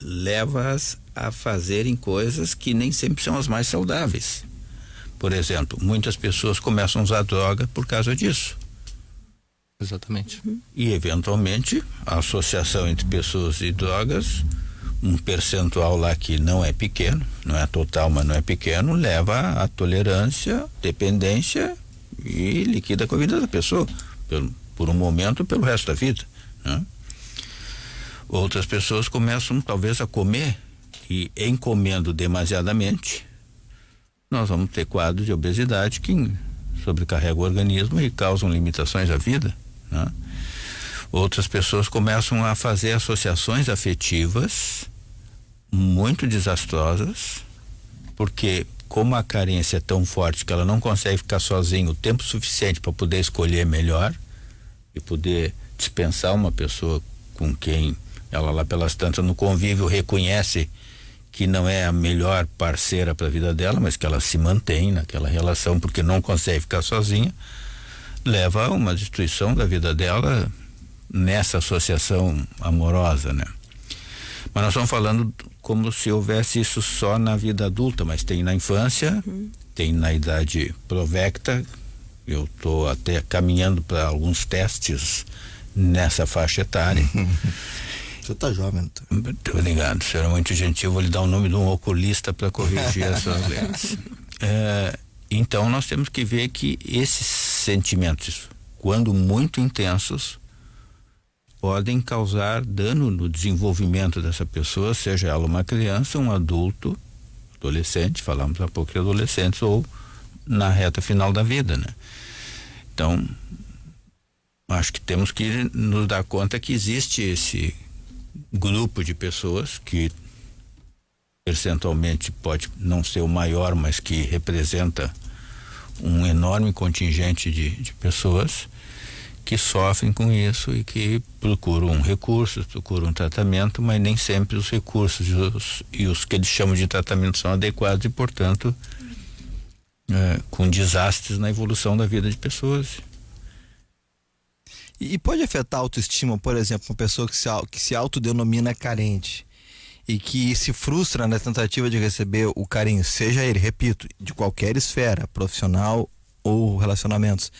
leva-as a fazerem coisas que nem sempre são as mais saudáveis. Por exemplo, muitas pessoas começam a usar droga por causa disso. Exatamente. E eventualmente a associação entre pessoas e drogas, um percentual lá que não é pequeno, não é total, mas não é pequeno, leva à tolerância, dependência e liquida com a vida da pessoa por um momento, pelo resto da vida, né? Outras pessoas começam talvez a comer, e em comendo demasiadamente nós vamos ter quadros de obesidade que sobrecarregam o organismo e causam limitações à vida, né? Outras pessoas começam a fazer associações afetivas muito desastrosas, porque como a carência é tão forte que ela não consegue ficar sozinha o tempo suficiente para poder escolher melhor e poder dispensar uma pessoa com quem ela lá pelas tantas no convívio reconhece que não é a melhor parceira para a vida dela, mas que ela se mantém naquela relação porque não consegue ficar sozinha, leva a uma destruição da vida dela nessa associação amorosa, né? Mas nós estamos falando como se houvesse isso só na vida adulta, mas tem na infância, tem na idade provecta. Eu estou até caminhando para alguns testes nessa faixa etária. Você está jovem, Muito obrigado, o senhor é muito gentil. Vou lhe dar o nome de um oculista para corrigir as suas lentes. Então nós temos que ver que esses sentimentos, quando muito intensos, podem causar dano no desenvolvimento dessa pessoa, seja ela uma criança, um adulto, adolescente, falamos há pouco de adolescentes, ou na reta final da vida, né? Então, acho que temos que nos dar conta que existe esse grupo de pessoas que percentualmente pode não ser o maior, mas que representa um enorme contingente de pessoas que sofrem com isso e que procuram recursos, procuram tratamento, mas nem sempre os recursos e os que eles chamam de tratamento são adequados e, portanto, com desastres na evolução da vida de pessoas. E pode afetar a autoestima, por exemplo, uma pessoa que se autodenomina carente e que se frustra na tentativa de receber o carinho, seja ele, repito, de qualquer esfera, profissional ou relacionamentos.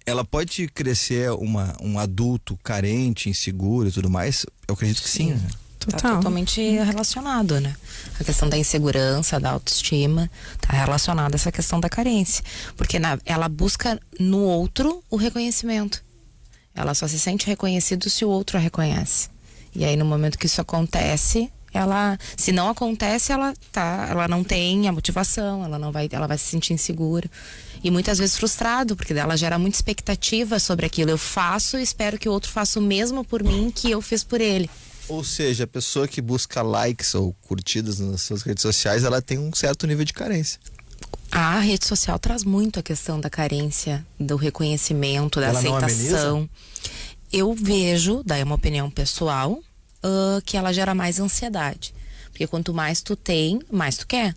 Ela pode crescer um adulto carente, inseguro e tudo mais? Eu acredito que sim, né? Tá totalmente relacionado, né? A questão da insegurança, da autoestima, tá relacionada a essa questão da carência. Porque ela busca no outro o reconhecimento. Ela só se sente reconhecido se o outro a reconhece. E aí, no momento que isso acontece, se não acontece, ela não tem a motivação, ela vai se sentir insegura. E muitas vezes frustrado, porque ela gera muita expectativa sobre aquilo. Eu faço e espero que o outro faça o mesmo por mim que eu fiz por ele. Ou seja, a pessoa que busca likes ou curtidas nas suas redes sociais, ela tem um certo nível de carência. A rede social traz muito a questão da carência, do reconhecimento, da aceitação. Eu vejo, daí é uma opinião pessoal, que ela gera mais ansiedade. Porque quanto mais tu tem, mais tu quer.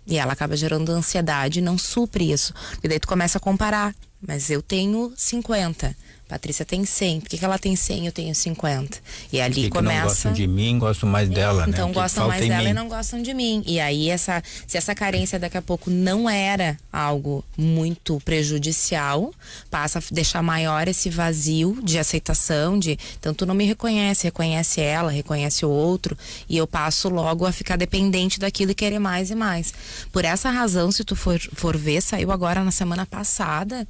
E ela acaba gerando ansiedade e não supre isso. Porque daí tu começa a comparar. Mas eu tenho 50. Patrícia tem 100. Por que ela tem 100 e eu tenho 50? E ali começa... não gostam de mim, gostam mais dela, né? Então gostam mais dela e não gostam de mim. E aí, se essa carência daqui a pouco não era algo muito prejudicial, passa a deixar maior esse vazio de aceitação, então tu não me reconhece, reconhece ela, reconhece o outro, e eu passo logo a ficar dependente daquilo e querer mais e mais. Por essa razão, se tu for ver, saiu agora na semana passada,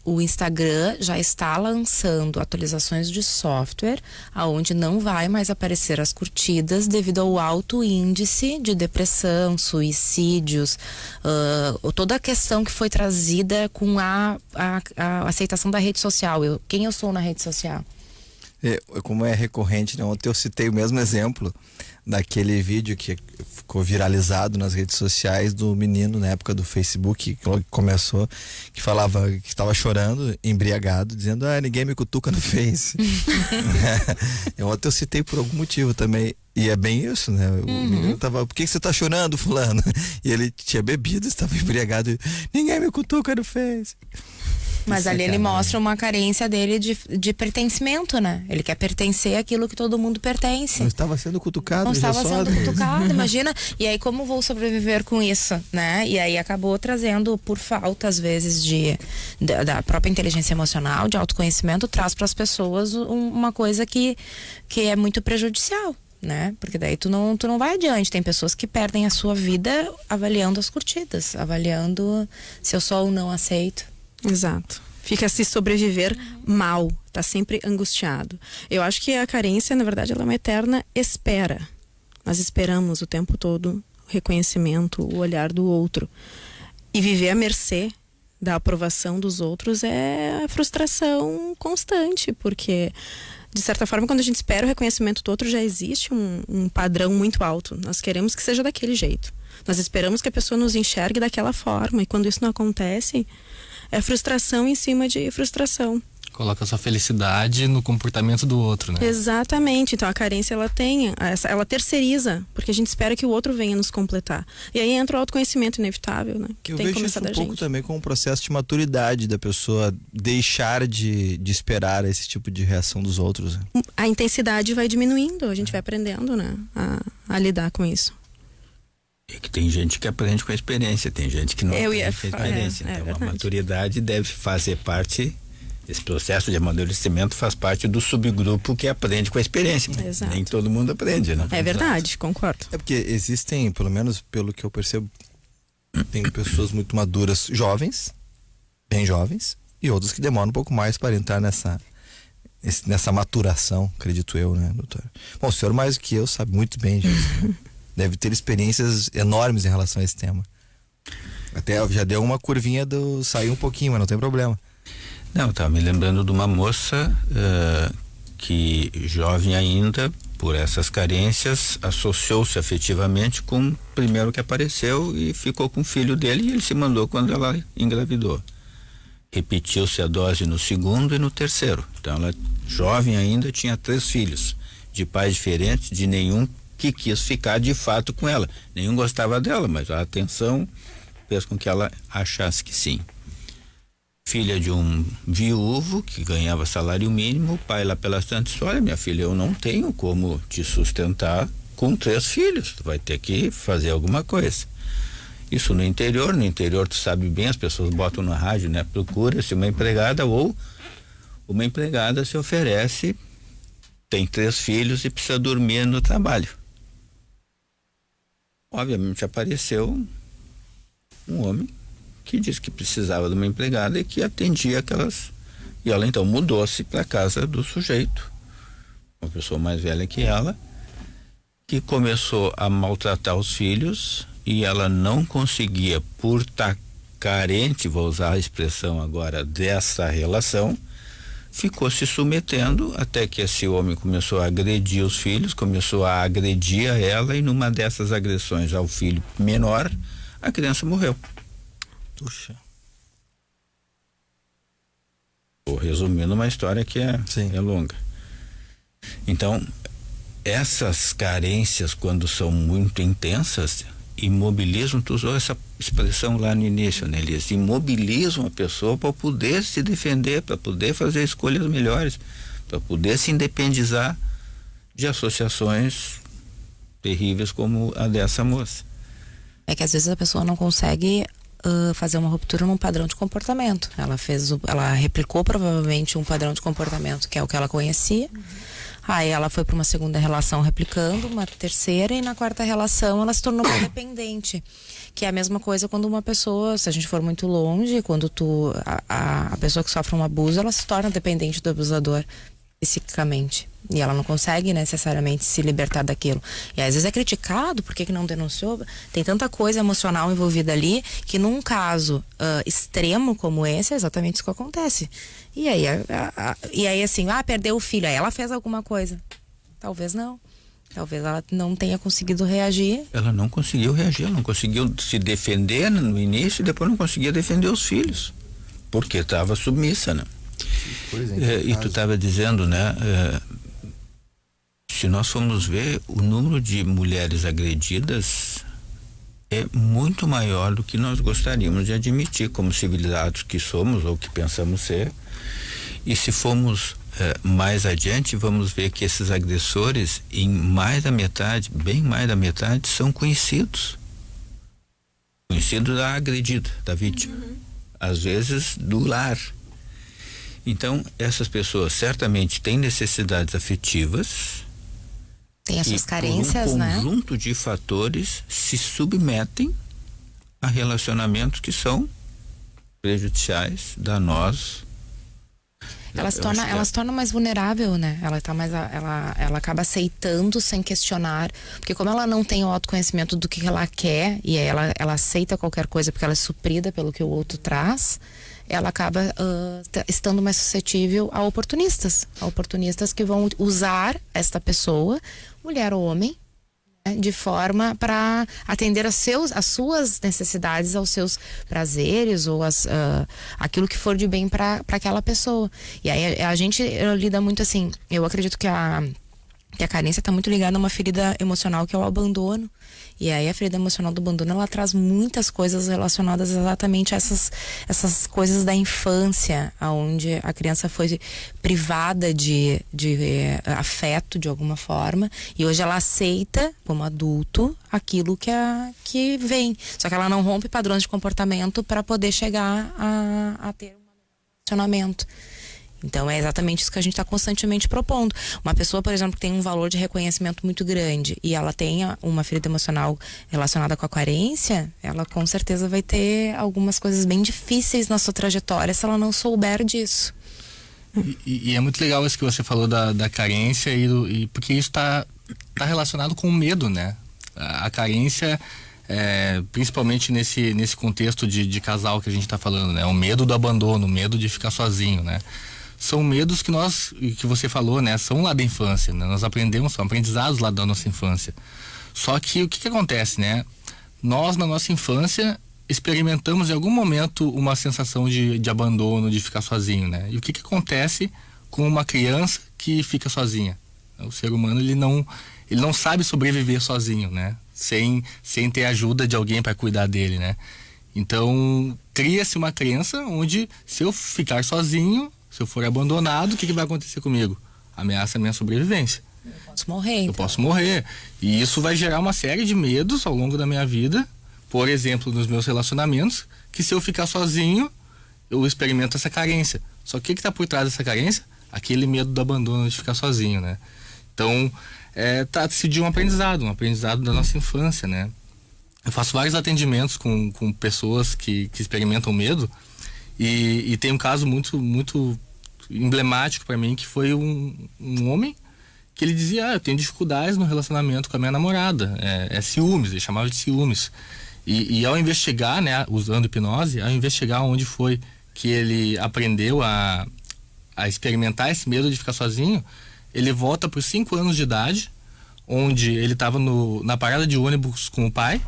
o Instagram já está lançando atualizações de software aonde não vai mais aparecer as curtidas devido ao alto índice de depressão, suicídios, toda a questão que foi trazida com a aceitação da rede social. Quem eu sou na rede social? Como é recorrente, né? Ontem eu citei o mesmo exemplo daquele vídeo que ficou viralizado nas redes sociais do menino na época do Facebook, que começou, que falava que estava chorando, embriagado, dizendo, ninguém me cutuca no Face. Ontem eu citei por algum motivo também. E é bem isso, né? O menino tava, por que você tá chorando, fulano? E ele tinha bebido, estava embriagado, ninguém me cutuca no Face. Mas ali ele mostra uma carência dele de pertencimento, né? Ele quer pertencer àquilo que todo mundo pertence. Não estava sendo cutucado. Não estava sendo cutucado, imagina. E aí como vou sobreviver com isso, né? E aí acabou trazendo, por falta às vezes da própria inteligência emocional, de autoconhecimento, traz para as pessoas uma coisa que é muito prejudicial, né? Porque daí tu não vai adiante. Tem pessoas que perdem a sua vida avaliando as curtidas, avaliando se eu sou ou não aceito. Exato. Fica a se sobreviver mal, tá sempre angustiado. Eu acho que a carência, na verdade, ela é uma eterna espera. Nós esperamos o tempo todo o reconhecimento, o olhar do outro. E viver à mercê da aprovação dos outros é a frustração constante, porque, de certa forma, quando a gente espera o reconhecimento do outro, já existe um padrão muito alto. Nós queremos que seja daquele jeito. Nós esperamos que a pessoa nos enxergue daquela forma. E quando isso não acontece, é frustração em cima de frustração. Coloca sua felicidade no comportamento do outro, né? Exatamente. Então a carência ela terceiriza, porque a gente espera que o outro venha nos completar. E aí entra o autoconhecimento inevitável, né? Que eu tem que vejo começar isso da pouco gente. também com o processo de maturidade da pessoa deixar de esperar esse tipo de reação dos outros. A intensidade vai diminuindo, a gente vai aprendendo, né? A lidar com isso. É que tem gente que aprende com a experiência, tem gente que não aprende com a experiência. Então a maturidade deve fazer parte, esse processo de amadurecimento faz parte do subgrupo que aprende com a experiência. Exato. Nem todo mundo aprende, né? É verdade, concordo. É porque existem, pelo menos pelo que eu percebo, tem pessoas muito maduras, jovens, bem jovens, e outras que demoram um pouco mais para entrar nessa maturação, acredito eu, né, doutor? Bom, o senhor mais do que eu sabe muito bem disso. Deve ter experiências enormes em relação a esse tema. Até já deu uma curvinha sair um pouquinho, mas não tem problema. Não, estava me lembrando de uma moça que, jovem ainda, por essas carências, associou-se afetivamente com o primeiro que apareceu e ficou com o filho dele, e ele se mandou quando ela engravidou. Repetiu-se a dose no segundo e no terceiro. Então ela, jovem ainda, tinha 3 filhos, de pais diferentes, de nenhum que quis ficar de fato com ela. Nenhum gostava dela, mas a atenção fez com que ela achasse que sim. Filha de um viúvo que ganhava salário mínimo, o pai lá pelas tantas, olha, minha filha, eu não tenho como te sustentar com 3 filhos, tu vai ter que fazer alguma coisa. Isso no interior tu sabe bem, as pessoas botam na rádio, né? Procura-se uma empregada, ou uma empregada se oferece, tem 3 filhos e precisa dormir no trabalho. Obviamente apareceu um homem que disse que precisava de uma empregada e que atendia aquelas. E ela então mudou-se para a casa do sujeito, uma pessoa mais velha que ela, que começou a maltratar os filhos, e ela não conseguia, por estar carente, vou usar a expressão agora, dessa relação, ficou se submetendo até que esse homem começou a agredir os filhos, começou a agredir a ela, e numa dessas agressões ao filho menor, a criança morreu. Puxa. Vou resumindo uma história que é longa. Então, essas carências, quando são muito intensas, imobilizam, tu usou essa expressão lá no início, né, Elias? Imobilizam a pessoa para poder se defender, para poder fazer escolhas melhores, para poder se independizar de associações terríveis como a dessa moça. É que às vezes a pessoa não consegue fazer uma ruptura num padrão de comportamento. Ela replicou provavelmente um padrão de comportamento que é o que ela conhecia. Aí ela foi para uma segunda relação replicando, uma terceira, e na quarta relação ela se tornou uma dependente. Que é a mesma coisa quando uma pessoa, se a gente for muito longe, quando a pessoa que sofre um abuso, ela se torna dependente do abusador psiquicamente. E ela não consegue necessariamente se libertar daquilo. E às vezes é criticado, por que não denunciou? Tem tanta coisa emocional envolvida ali, que num caso extremo como esse, é exatamente isso que acontece. E aí assim, perdeu o filho, aí ela fez alguma coisa. Talvez não. Talvez ela não tenha conseguido reagir. Ela não conseguiu reagir, ela não conseguiu se defender no início e depois não conseguia defender os filhos. Porque estava submissa, né? E tu estava dizendo, né? Se nós formos ver, o número de mulheres agredidas é muito maior do que nós gostaríamos de admitir como civilizados que somos ou que pensamos ser. E se formos mais adiante, vamos ver que esses agressores, em mais da metade, bem mais da metade, são conhecidos. Conhecidos da agredida, da vítima. Às vezes do lar. Então, essas pessoas certamente têm necessidades afetivas. Tem as suas carências, né? Um conjunto de fatores se submetem a relacionamentos que são prejudiciais, danosos. Ela se torna mais vulnerável, né? Ela acaba aceitando sem questionar, porque como ela não tem o autoconhecimento do que ela quer, e aí ela aceita qualquer coisa porque ela é suprida pelo que o outro traz, ela acaba estando mais suscetível a oportunistas que vão usar esta pessoa, mulher ou homem, né, de forma para atender as suas necessidades, aos seus prazeres ou aquilo que for de bem para aquela pessoa. E aí a gente lida muito assim. Eu acredito que a carência está muito ligada a uma ferida emocional, que é o abandono. E aí a ferida emocional do abandono, ela traz muitas coisas relacionadas exatamente a essas coisas da infância, onde a criança foi privada de afeto de alguma forma, e hoje ela aceita como adulto aquilo que vem. Só que ela não rompe padrões de comportamento para poder chegar a ter um relacionamento. Então é exatamente isso que a gente está constantemente propondo. Uma pessoa, por exemplo, que tem um valor de reconhecimento muito grande e ela tenha uma ferida emocional relacionada com a carência, ela com certeza vai ter algumas coisas bem difíceis na sua trajetória se ela não souber disso. E é muito legal isso que você falou da carência, e porque isso está relacionado com o medo, né? A carência, principalmente nesse contexto de casal que a gente está falando, né? O medo do abandono, o medo de ficar sozinho, né? São medos que você falou, né? São lá da infância, né? Nós aprendemos, são aprendizados lá da nossa infância. Só que o que acontece, né? Nós, na nossa infância, experimentamos em algum momento uma sensação de abandono, de ficar sozinho, né? E o que acontece com uma criança que fica sozinha? O ser humano, ele não sabe sobreviver sozinho, né? Sem ter ajuda de alguém para cuidar dele, né? Então, cria-se uma crença onde, se eu ficar sozinho, se eu for abandonado, o que vai acontecer comigo? Ameaça a minha sobrevivência. Eu posso morrer. Eu posso morrer. E isso vai gerar uma série de medos ao longo da minha vida. Por exemplo, nos meus relacionamentos, que se eu ficar sozinho, eu experimento essa carência. Só que o que está por trás dessa carência? Aquele medo do abandono, de ficar sozinho, né? Então, trata-se de um aprendizado da nossa infância, né? Eu faço vários atendimentos com pessoas que experimentam medo, e tem um caso muito, muito emblemático para mim, que foi um homem que ele dizia: eu tenho dificuldades no relacionamento com a minha namorada, é ciúmes, ele chamava de ciúmes. E ao investigar, né, usando hipnose, ao investigar onde foi que ele aprendeu a experimentar esse medo de ficar sozinho, ele volta por 5 anos de idade, onde ele estava na parada de ônibus com o pai,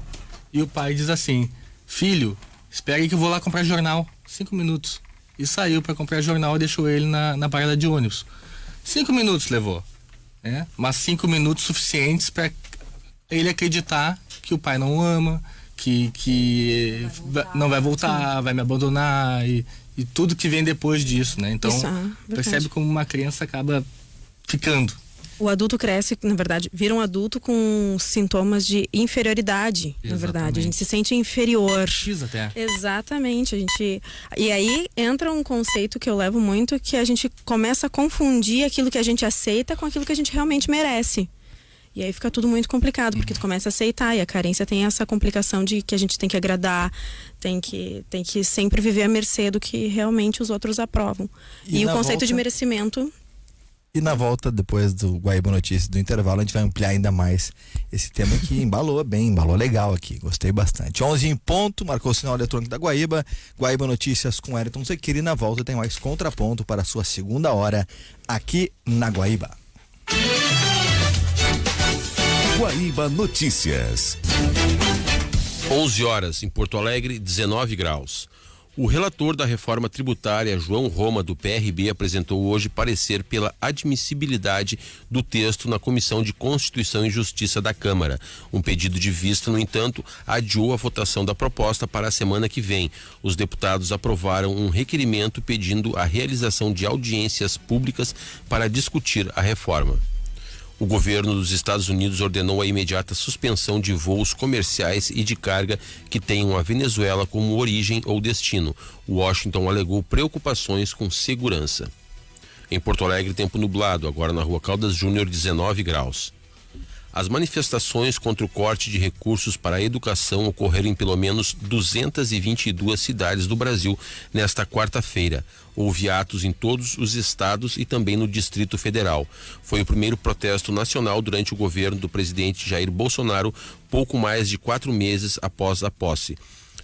e o pai diz assim: filho, espera aí que eu vou lá comprar jornal. 5 minutos. E saiu para comprar jornal e deixou ele na parada de ônibus. 5 minutos levou, né? Mas 5 minutos suficientes para ele acreditar que o pai não o ama, que não vai voltar, vai me abandonar e tudo que vem depois disso, né? Então, percebe como uma criança acaba ficando. O adulto cresce, na verdade, vira um adulto com sintomas de inferioridade, na verdade. A gente se sente inferior. Precisa até. Exatamente. E aí entra um conceito que eu levo muito, que a gente começa a confundir aquilo que a gente aceita com aquilo que a gente realmente merece. E aí fica tudo muito complicado, porque tu começa a aceitar, e a carência tem essa complicação de que a gente tem que agradar, tem que sempre viver à mercê do que realmente os outros aprovam. E o conceito de merecimento... E na volta, depois do Guaíba Notícias, do intervalo, a gente vai ampliar ainda mais esse tema que embalou legal aqui, gostei bastante. 11 em ponto, marcou o sinal eletrônico da Guaíba. Guaíba Notícias com Ayrton Zequiri. Na volta tem mais contraponto para a sua segunda hora aqui na Guaíba. Guaíba Notícias. 11 horas em Porto Alegre, 19 graus. O relator da reforma tributária, João Roma, do PRB, apresentou hoje parecer pela admissibilidade do texto na Comissão de Constituição e Justiça da Câmara. Um pedido de vista, no entanto, adiou a votação da proposta para a semana que vem. Os deputados aprovaram um requerimento pedindo a realização de audiências públicas para discutir a reforma. O governo dos Estados Unidos ordenou a imediata suspensão de voos comerciais e de carga que tenham a Venezuela como origem ou destino. Washington alegou preocupações com segurança. Em Porto Alegre, tempo nublado, agora na Rua Caldas Júnior, 19 graus. As manifestações contra o corte de recursos para a educação ocorreram em pelo menos 222 cidades do Brasil nesta quarta-feira. Houve atos em todos os estados e também no Distrito Federal. Foi o primeiro protesto nacional durante o governo do presidente Jair Bolsonaro, pouco mais de 4 meses após a posse.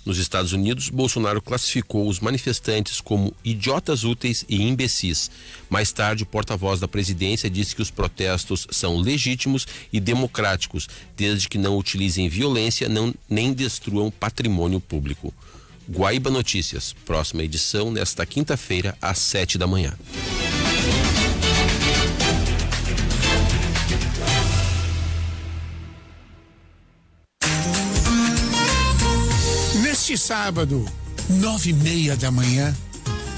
Nos Estados Unidos, Bolsonaro classificou os manifestantes como idiotas úteis e imbecis. Mais tarde, o porta-voz da presidência disse que os protestos são legítimos e democráticos, desde que não utilizem violência nem destruam patrimônio público. Guaíba Notícias, próxima edição nesta quinta-feira, às 7 da manhã. Neste sábado, 9:30 da manhã,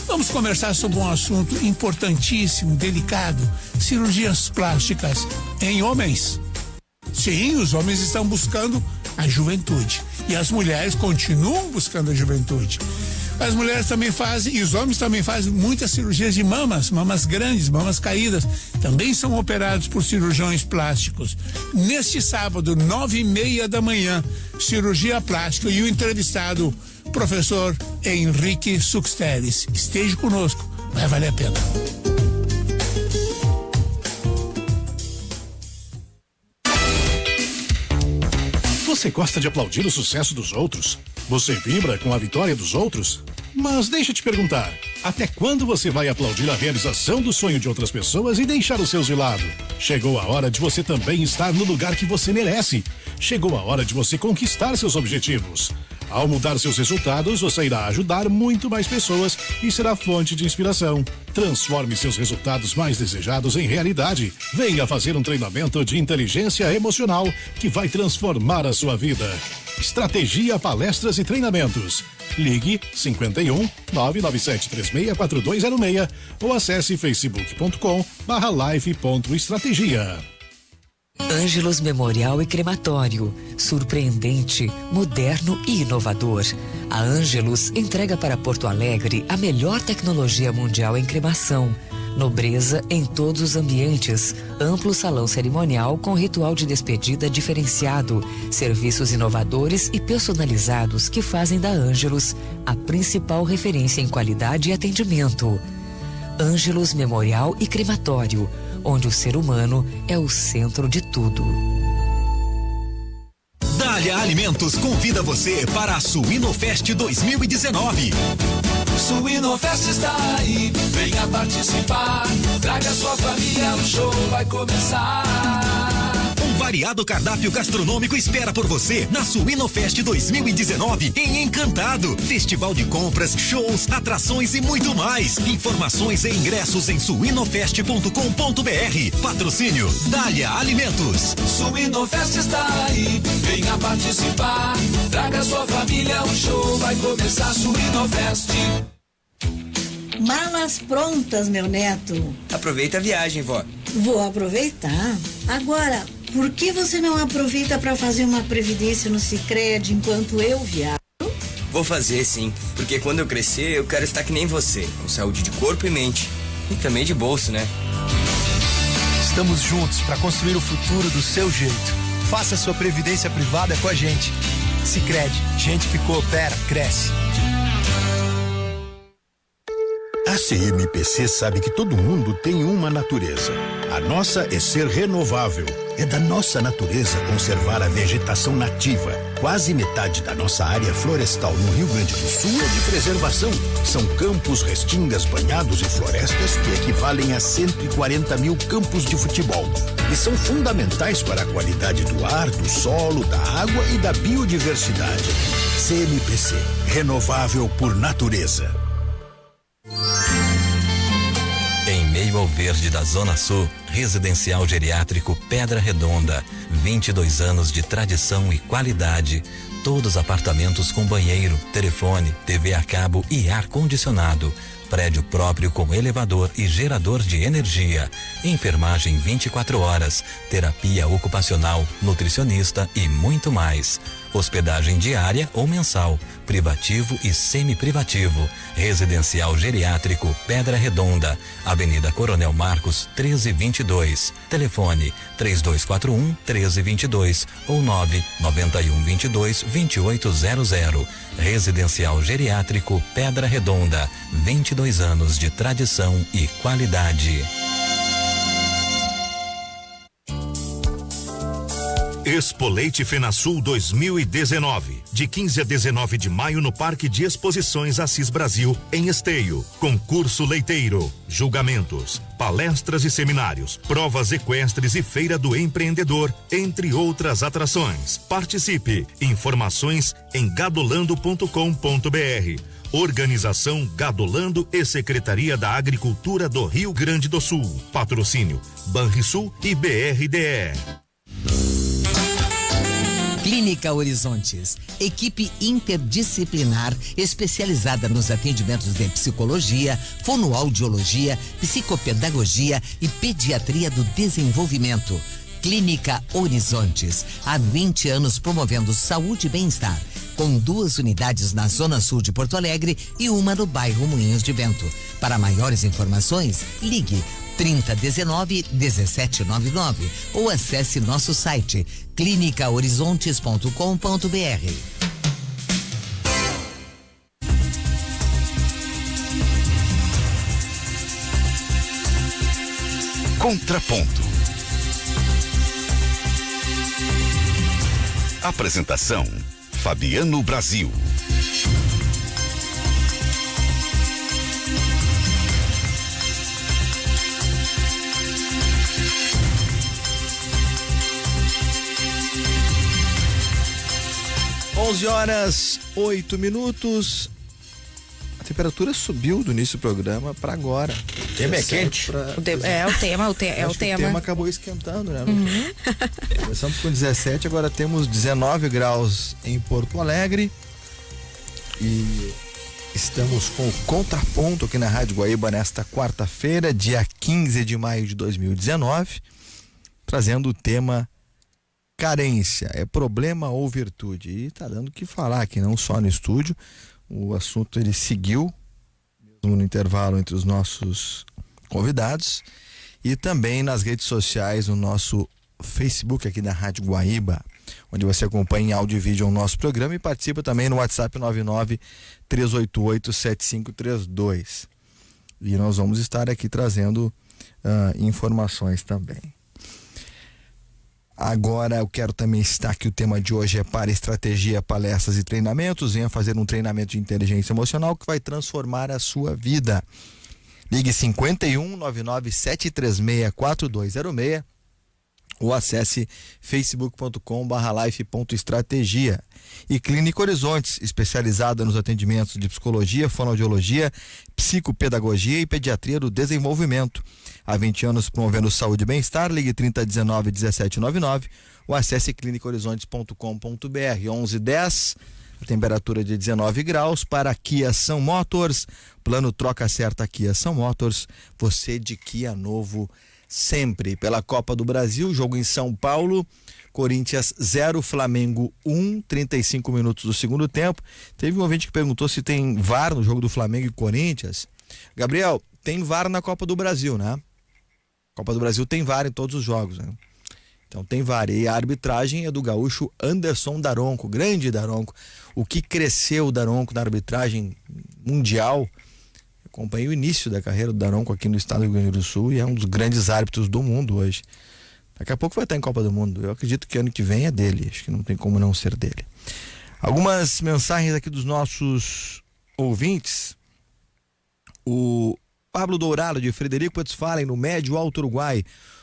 vamos conversar sobre um assunto importantíssimo, delicado: cirurgias plásticas em homens. Sim, os homens estão buscando a juventude e as mulheres continuam buscando a juventude. As mulheres também fazem, e os homens também fazem muitas cirurgias de mamas grandes, mamas caídas, também são operados por cirurgiões plásticos. Neste sábado, 9:30 da manhã, cirurgia plástica, e o entrevistado, professor Henrique Suxteres. Esteja conosco, vai valer a pena. Você gosta de aplaudir o sucesso dos outros? Você vibra com a vitória dos outros? Mas deixa eu te perguntar, até quando você vai aplaudir a realização do sonho de outras pessoas e deixar os seus de lado? Chegou a hora de você também estar no lugar que você merece. Chegou a hora de você conquistar seus objetivos. Ao mudar seus resultados, você irá ajudar muito mais pessoas e será fonte de inspiração. Transforme seus resultados mais desejados em realidade. Venha fazer um treinamento de inteligência emocional que vai transformar a sua vida. Estratégia, palestras e treinamentos. Ligue 51 997364206 ou acesse facebook.com/live.estratégia. Ângelos Memorial e Crematório. Surpreendente, moderno e inovador. A Ângelos entrega para Porto Alegre a melhor tecnologia mundial em cremação. Nobreza em todos os ambientes. Amplo salão cerimonial com ritual de despedida diferenciado. Serviços inovadores e personalizados que fazem da Ângelos a principal referência em qualidade e atendimento. Ângelos Memorial e Crematório, onde o ser humano é o centro de tudo. Dália Alimentos convida você para a Suinofest 2019. Suinofest está aí, venha participar. Traga sua família, o show vai começar. variado cardápio gastronômico espera por você na Suinofest 2019 em Encantado. Festival de compras, shows, atrações e muito mais. Informações e ingressos em suinofest.com.br. Patrocínio Dália Alimentos. Suinofest está aí, venha participar. Traga sua família, o show vai começar. Suinofest. Malas prontas, meu neto. Aproveita a viagem, vó. Vou aproveitar. Agora, por que você não aproveita para fazer uma previdência no Sicredi enquanto eu viajo? Vou fazer sim, porque quando eu crescer eu quero estar que nem você, com saúde de corpo e mente. E também de bolso, né? Estamos juntos para construir o futuro do seu jeito. Faça sua previdência privada com a gente. Sicredi, gente que coopera, cresce. A CMPC sabe que todo mundo tem uma natureza. A nossa é ser renovável. É da nossa natureza conservar a vegetação nativa. Quase metade da nossa área florestal no Rio Grande do Sul é de preservação. São campos, restingas, banhados e florestas que equivalem a 140 mil campos de futebol. E são fundamentais para a qualidade do ar, do solo, da água e da biodiversidade. CMPC, renovável por natureza. Em meio ao verde da Zona Sul, Residencial Geriátrico Pedra Redonda, 22 anos de tradição e qualidade. Todos apartamentos com banheiro, telefone, TV a cabo e ar-condicionado. Prédio próprio com elevador e gerador de energia. Enfermagem 24 horas, terapia ocupacional, nutricionista e muito mais. Hospedagem diária ou mensal, privativo e semi-privativo. Residencial Geriátrico Pedra Redonda, Avenida Coronel Marcos, 1322. Telefone 3241-1322 ou 99122-2800. Residencial Geriátrico Pedra Redonda, 22 anos de tradição e qualidade. Expo Leite FenaSul 2019, de 15 a 19 de maio no Parque de Exposições Assis Brasil, em Esteio. Concurso leiteiro, julgamentos, palestras e seminários, provas equestres e feira do empreendedor, entre outras atrações. Participe. Informações em gadolando.com.br. Organização Gadolando e Secretaria da Agricultura do Rio Grande do Sul. Patrocínio Banrisul e BRDE. Clínica Horizontes, equipe interdisciplinar especializada nos atendimentos de psicologia, fonoaudiologia, psicopedagogia e pediatria do desenvolvimento. Clínica Horizontes, há 20 anos promovendo saúde e bem-estar, com 2 unidades na Zona Sul de Porto Alegre e uma no bairro Moinhos de Vento. Para maiores informações, ligue 3019-1799 ou acesse nosso site clinicahorizontes.com.br. Contraponto. Apresentação: Fabiano Brasil. Horas 8 A temperatura subiu do início do programa para agora. O tema é quente. É o tema. O tema acabou esquentando, né? Começamos com 17, agora temos 19 graus em Porto Alegre. E estamos com o Contraponto aqui na Rádio Guaíba nesta quarta-feira, dia 15 de maio de 2019, trazendo o tema carência, é problema ou virtude? E tá dando o que falar aqui, não só no estúdio. O assunto ele seguiu mesmo no intervalo entre os nossos convidados e também nas redes sociais, no nosso Facebook aqui da Rádio Guaíba, onde você acompanha em áudio e vídeo o nosso programa e participa também no WhatsApp 99-388-7532. E nós vamos estar aqui trazendo informações também. Agora eu quero também citar que o tema de hoje é para estratégia, palestras e treinamentos. Venha fazer um treinamento de inteligência emocional que vai transformar a sua vida. Ligue 51 99 736 4206 ou acesse facebook.com/life.estratégia. E Clínica Horizontes, especializada nos atendimentos de psicologia, fonoaudiologia, psicopedagogia e pediatria do desenvolvimento. Há 20 anos promovendo saúde e bem-estar. Ligue 3019-1799 ou acesse clinicahorizontes.com.br. 11:10, a temperatura de 19 graus para Kia São Motors. Plano troca certa Kia São Motors. Você de Kia novo sempre. Pela Copa do Brasil, jogo em São Paulo, Corinthians 0, Flamengo 1, 35 minutos do segundo tempo. Teve um ouvinte que perguntou se tem VAR no jogo do Flamengo e Corinthians. Gabriel, tem VAR na Copa do Brasil, né? Copa do Brasil tem VAR em todos os jogos, né? Então tem VAR. E a arbitragem é do gaúcho Anderson Daronco, grande Daronco. O que cresceu o Daronco na arbitragem mundial. Acompanhei o início da carreira do Daronco aqui no estado do Rio Grande do Sul e é um dos grandes árbitros do mundo hoje. Daqui a pouco vai estar em Copa do Mundo. Eu acredito que ano que vem é dele. Acho que não tem como não ser dele. Algumas mensagens aqui dos nossos ouvintes. O Pablo Dourado, de Frederico Westphalen, no Médio Alto Uruguai.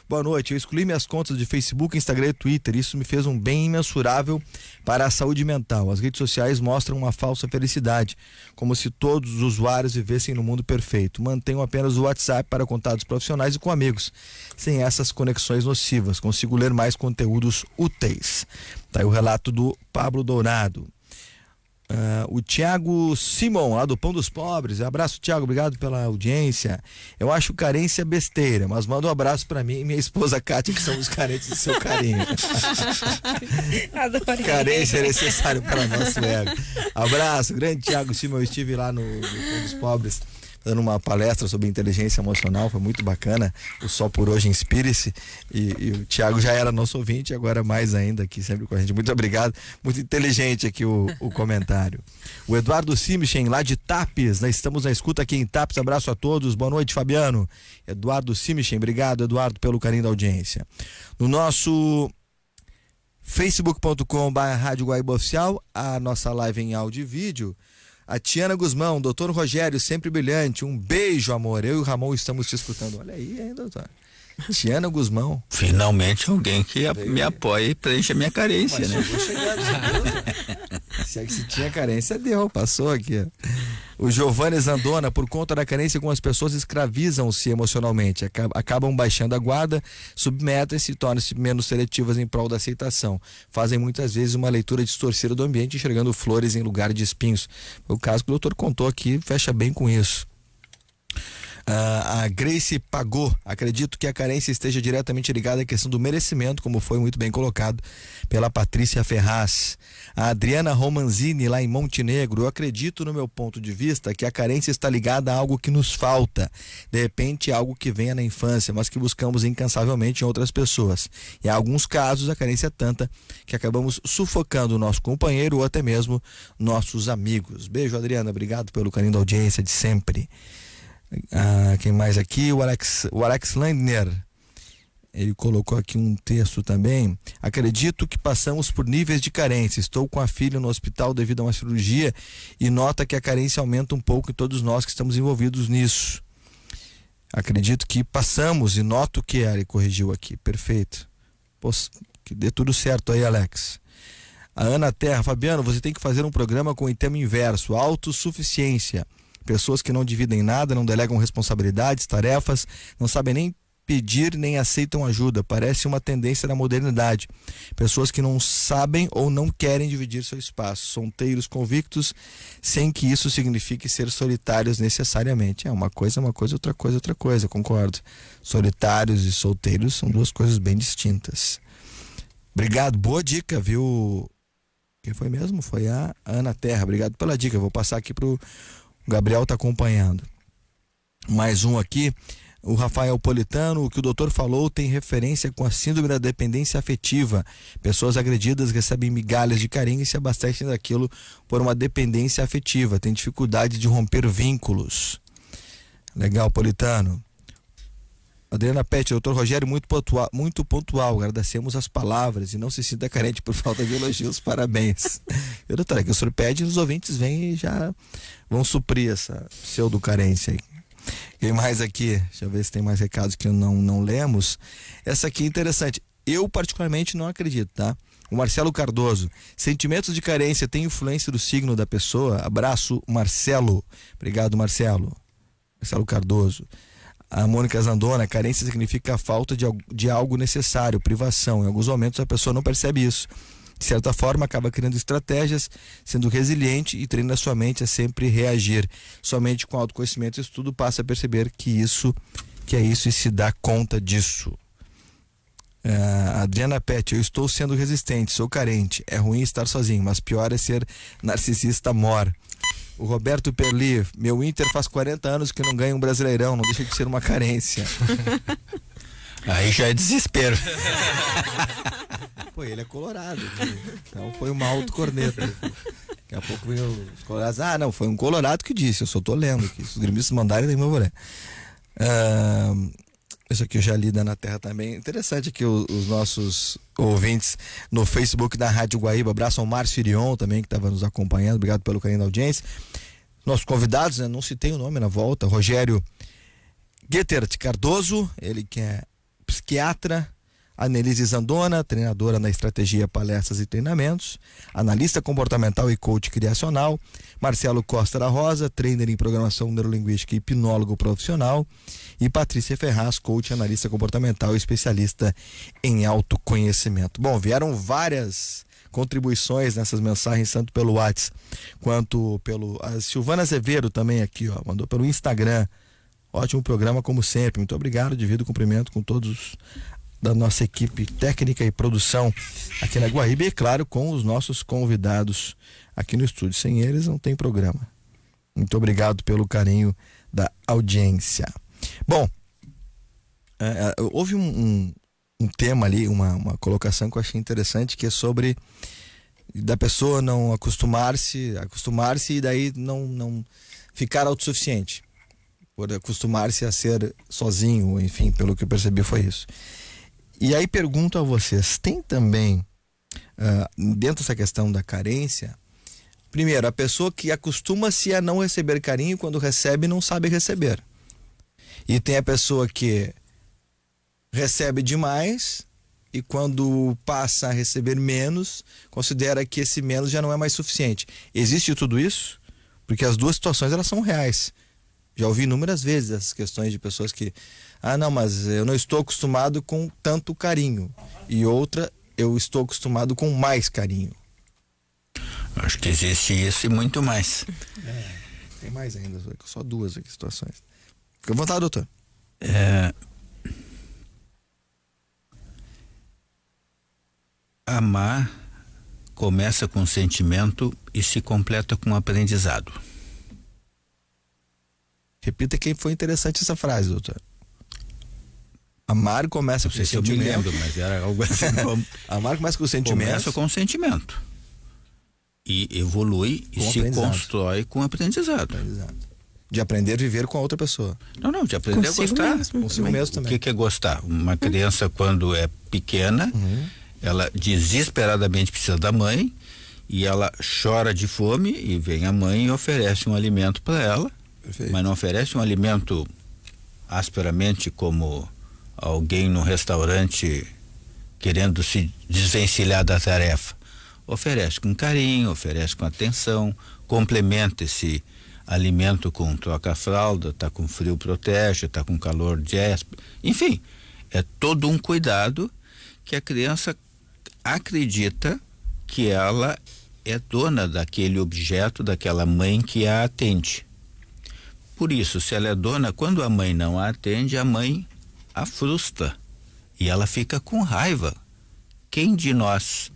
Boa noite, eu excluí minhas contas de Facebook, Instagram e Twitter. Isso me fez um bem imensurável para a saúde mental. As redes sociais mostram uma falsa felicidade, como se todos os usuários vivessem no mundo perfeito. Mantenho apenas o WhatsApp para contatos profissionais e com amigos. Sem essas conexões nocivas, consigo ler mais conteúdos úteis. Tá aí o relato do Pablo Dourado. O Thiago Simon, lá do Pão dos Pobres. Abraço, Thiago, obrigado pela audiência. Eu acho carência besteira, mas manda um abraço pra mim e minha esposa Kátia, que são os carentes do seu carinho. Adorei. Carência é necessário para nosso ego. Abraço, grande Thiago Simon. Eu estive lá no Pão dos Pobres dando uma palestra sobre inteligência emocional, foi muito bacana. O Só por Hoje Inspire-se. E o Thiago já era nosso ouvinte, agora mais ainda aqui, sempre com a gente. Muito obrigado, muito inteligente aqui o comentário. O Eduardo Simichen, lá de Tapes, nós estamos na escuta aqui em Tapes. Abraço a todos, boa noite, Fabiano. Eduardo Simichen, obrigado, Eduardo, pelo carinho da audiência. No nosso facebook.com/Rádio Guaíba Oficial, a nossa live em áudio e vídeo. A Tiana Guzmão, doutor Rogério, sempre brilhante. Um beijo, amor. Eu e o Ramon estamos te escutando. Olha aí, hein, doutor? Tiana Guzmão. Finalmente alguém que me apoie e preencha a minha carência, mas né? Se tinha carência, deu, passou aqui. O Giovanni Zandona, por conta da carência, algumas pessoas escravizam-se emocionalmente, acabam baixando a guarda, submetem-se e tornam-se menos seletivas em prol da aceitação. Fazem muitas vezes uma leitura distorcida do ambiente, enxergando flores em lugar de espinhos. O caso que o doutor contou aqui fecha bem com isso. A Grace Pagou, acredito que a carência esteja diretamente ligada à questão do merecimento, como foi muito bem colocado pela Patrícia Ferraz. A Adriana Romanzini, lá em Montenegro, eu acredito, no meu ponto de vista, que a carência está ligada a algo que nos falta, de repente algo que venha na infância, mas que buscamos incansavelmente em outras pessoas. Em alguns casos a carência é tanta que acabamos sufocando o nosso companheiro ou até mesmo nossos amigos. Beijo, Adriana, obrigado pelo carinho da audiência de sempre. Quem mais aqui? O Alex Landner, ele colocou aqui um texto também. Acredito que passamos por níveis de carência. Estou com a filha no hospital devido a uma cirurgia e nota que a carência aumenta um pouco em todos nós que estamos envolvidos nisso. Acredito que passamos e noto que ele corrigiu aqui. Perfeito. Que dê tudo certo aí, Alex. A Ana Terra, Fabiano, você tem que fazer um programa com o tema inverso, autossuficiência. Pessoas que não dividem nada, não delegam responsabilidades, tarefas, não sabem nem pedir nem aceitam ajuda. Parece uma tendência da modernidade. Pessoas que não sabem ou não querem dividir seu espaço. Solteiros convictos, sem que isso signifique ser solitários necessariamente. Uma coisa, outra coisa, concordo. Solitários e solteiros são duas coisas bem distintas. Obrigado, boa dica, viu? Quem foi mesmo? Foi a Ana Terra. Obrigado pela dica. Eu vou passar aqui pro o Gabriel tá acompanhando. Mais um aqui, o Rafael Politano. O que o doutor falou tem referência com a síndrome da dependência afetiva. Pessoas agredidas recebem migalhas de carinho e se abastecem daquilo por uma dependência afetiva. Tem dificuldade de romper vínculos. Legal, Politano. Adriana Pet, doutor Rogério, muito pontual. Agradecemos as palavras e não se sinta carente por falta de elogios. Parabéns. Eu, doutora, é que o senhor pede, os ouvintes vêm e já vão suprir essa pseudo-carência aí. Quem mais aqui? Deixa eu ver se tem mais recados que não lemos. Essa aqui é interessante. Eu particularmente não acredito, tá? O Marcelo Cardoso, sentimentos de carência têm influência do signo da pessoa? Abraço, Marcelo. Obrigado, Marcelo. Marcelo Cardoso. A Mônica Zandona, carência significa a falta de algo necessário, privação. Em alguns momentos a pessoa não percebe isso. De certa forma, acaba criando estratégias, sendo resiliente e treina sua mente a sempre reagir. Somente com autoconhecimento e estudo passa a perceber que é isso e se dá conta disso. Adriana Pet, eu estou sendo resistente, sou carente. É ruim estar sozinho, mas pior é ser narcisista mor. O Roberto Perli, meu Inter faz 40 anos que não ganha um Brasileirão, não deixa de ser uma carência. Aí já é desespero. Pô, ele é colorado, então foi uma autocorneta. Daqui a pouco vem os colorados. Não, foi um colorado que disse, eu só tô lendo aqui. Se os gremistas mandarem, tem meu vou ler. Isso aqui eu já li da Na Terra também. Interessante aqui os nossos ouvintes no Facebook da Rádio Guaíba. Abraço ao Márcio Irion também, que estava nos acompanhando. Obrigado pelo carinho da audiência. Nossos convidados, né? Não citei o nome na volta. Rogério Guetert Cardoso, ele que é psiquiatra. Anelise Zandona, treinadora na estratégia, palestras e treinamentos. Analista comportamental e coach criacional. Marcelo Costa da Rosa, trainer em programação neurolinguística e hipnólogo profissional. E Patrícia Ferraz, coach, analista comportamental e especialista em autoconhecimento. Bom, vieram várias contribuições nessas mensagens, tanto pelo WhatsApp quanto pelo... A Silvana Azevedo também aqui, ó, mandou pelo Instagram. Ótimo programa, como sempre. Muito obrigado, divido o cumprimento com todos da nossa equipe técnica e produção aqui na Guaíba e, claro, com os nossos convidados aqui no estúdio. Sem eles não tem programa. Muito obrigado pelo carinho da audiência. Bom, houve um tema ali, uma colocação que eu achei interessante, que é sobre da pessoa não acostumar-se e daí não ficar autossuficiente, por acostumar-se a ser sozinho, enfim, pelo que eu percebi foi isso. E aí pergunto a vocês, tem também, dentro dessa questão da carência, primeiro, a pessoa que acostuma-se a não receber carinho, quando recebe não sabe receber. E tem a pessoa que recebe demais e quando passa a receber menos, considera que esse menos já não é mais suficiente. Existe tudo isso? Porque as duas situações elas são reais. Já ouvi inúmeras vezes essas questões de pessoas que não, mas eu não estou acostumado com tanto carinho. E outra, eu estou acostumado com mais carinho. Acho que existe isso e muito mais. Tem mais ainda, só duas aqui situações. Fica à vontade, doutor. Amar começa com sentimento e se completa com aprendizado. Repita que foi interessante essa frase, doutor. Amar começa com sentimento. Eu me lembro, mas era algo assim como... Amar começa com sentimento. Começa com sentimento. E evolui e se constrói com aprendizado. De aprender a viver com a outra pessoa. Não, de aprender a gostar. Consigo mesmo também. O que é gostar? Uma criança, quando é pequena, ela desesperadamente precisa da mãe e ela chora de fome e vem a mãe e oferece um alimento para ela. Perfeito. Mas não oferece um alimento asperamente como alguém no restaurante querendo se desvencilhar da tarefa. Oferece com carinho, oferece com atenção, complementa esse alimento com troca-fralda, tá com frio protege, tá com calor despe. Enfim, é todo um cuidado que a criança acredita que ela é dona daquele objeto, daquela mãe que a atende. Por isso, se ela é dona, quando a mãe não a atende, a mãe a frustra e ela fica com raiva. Quem de nós,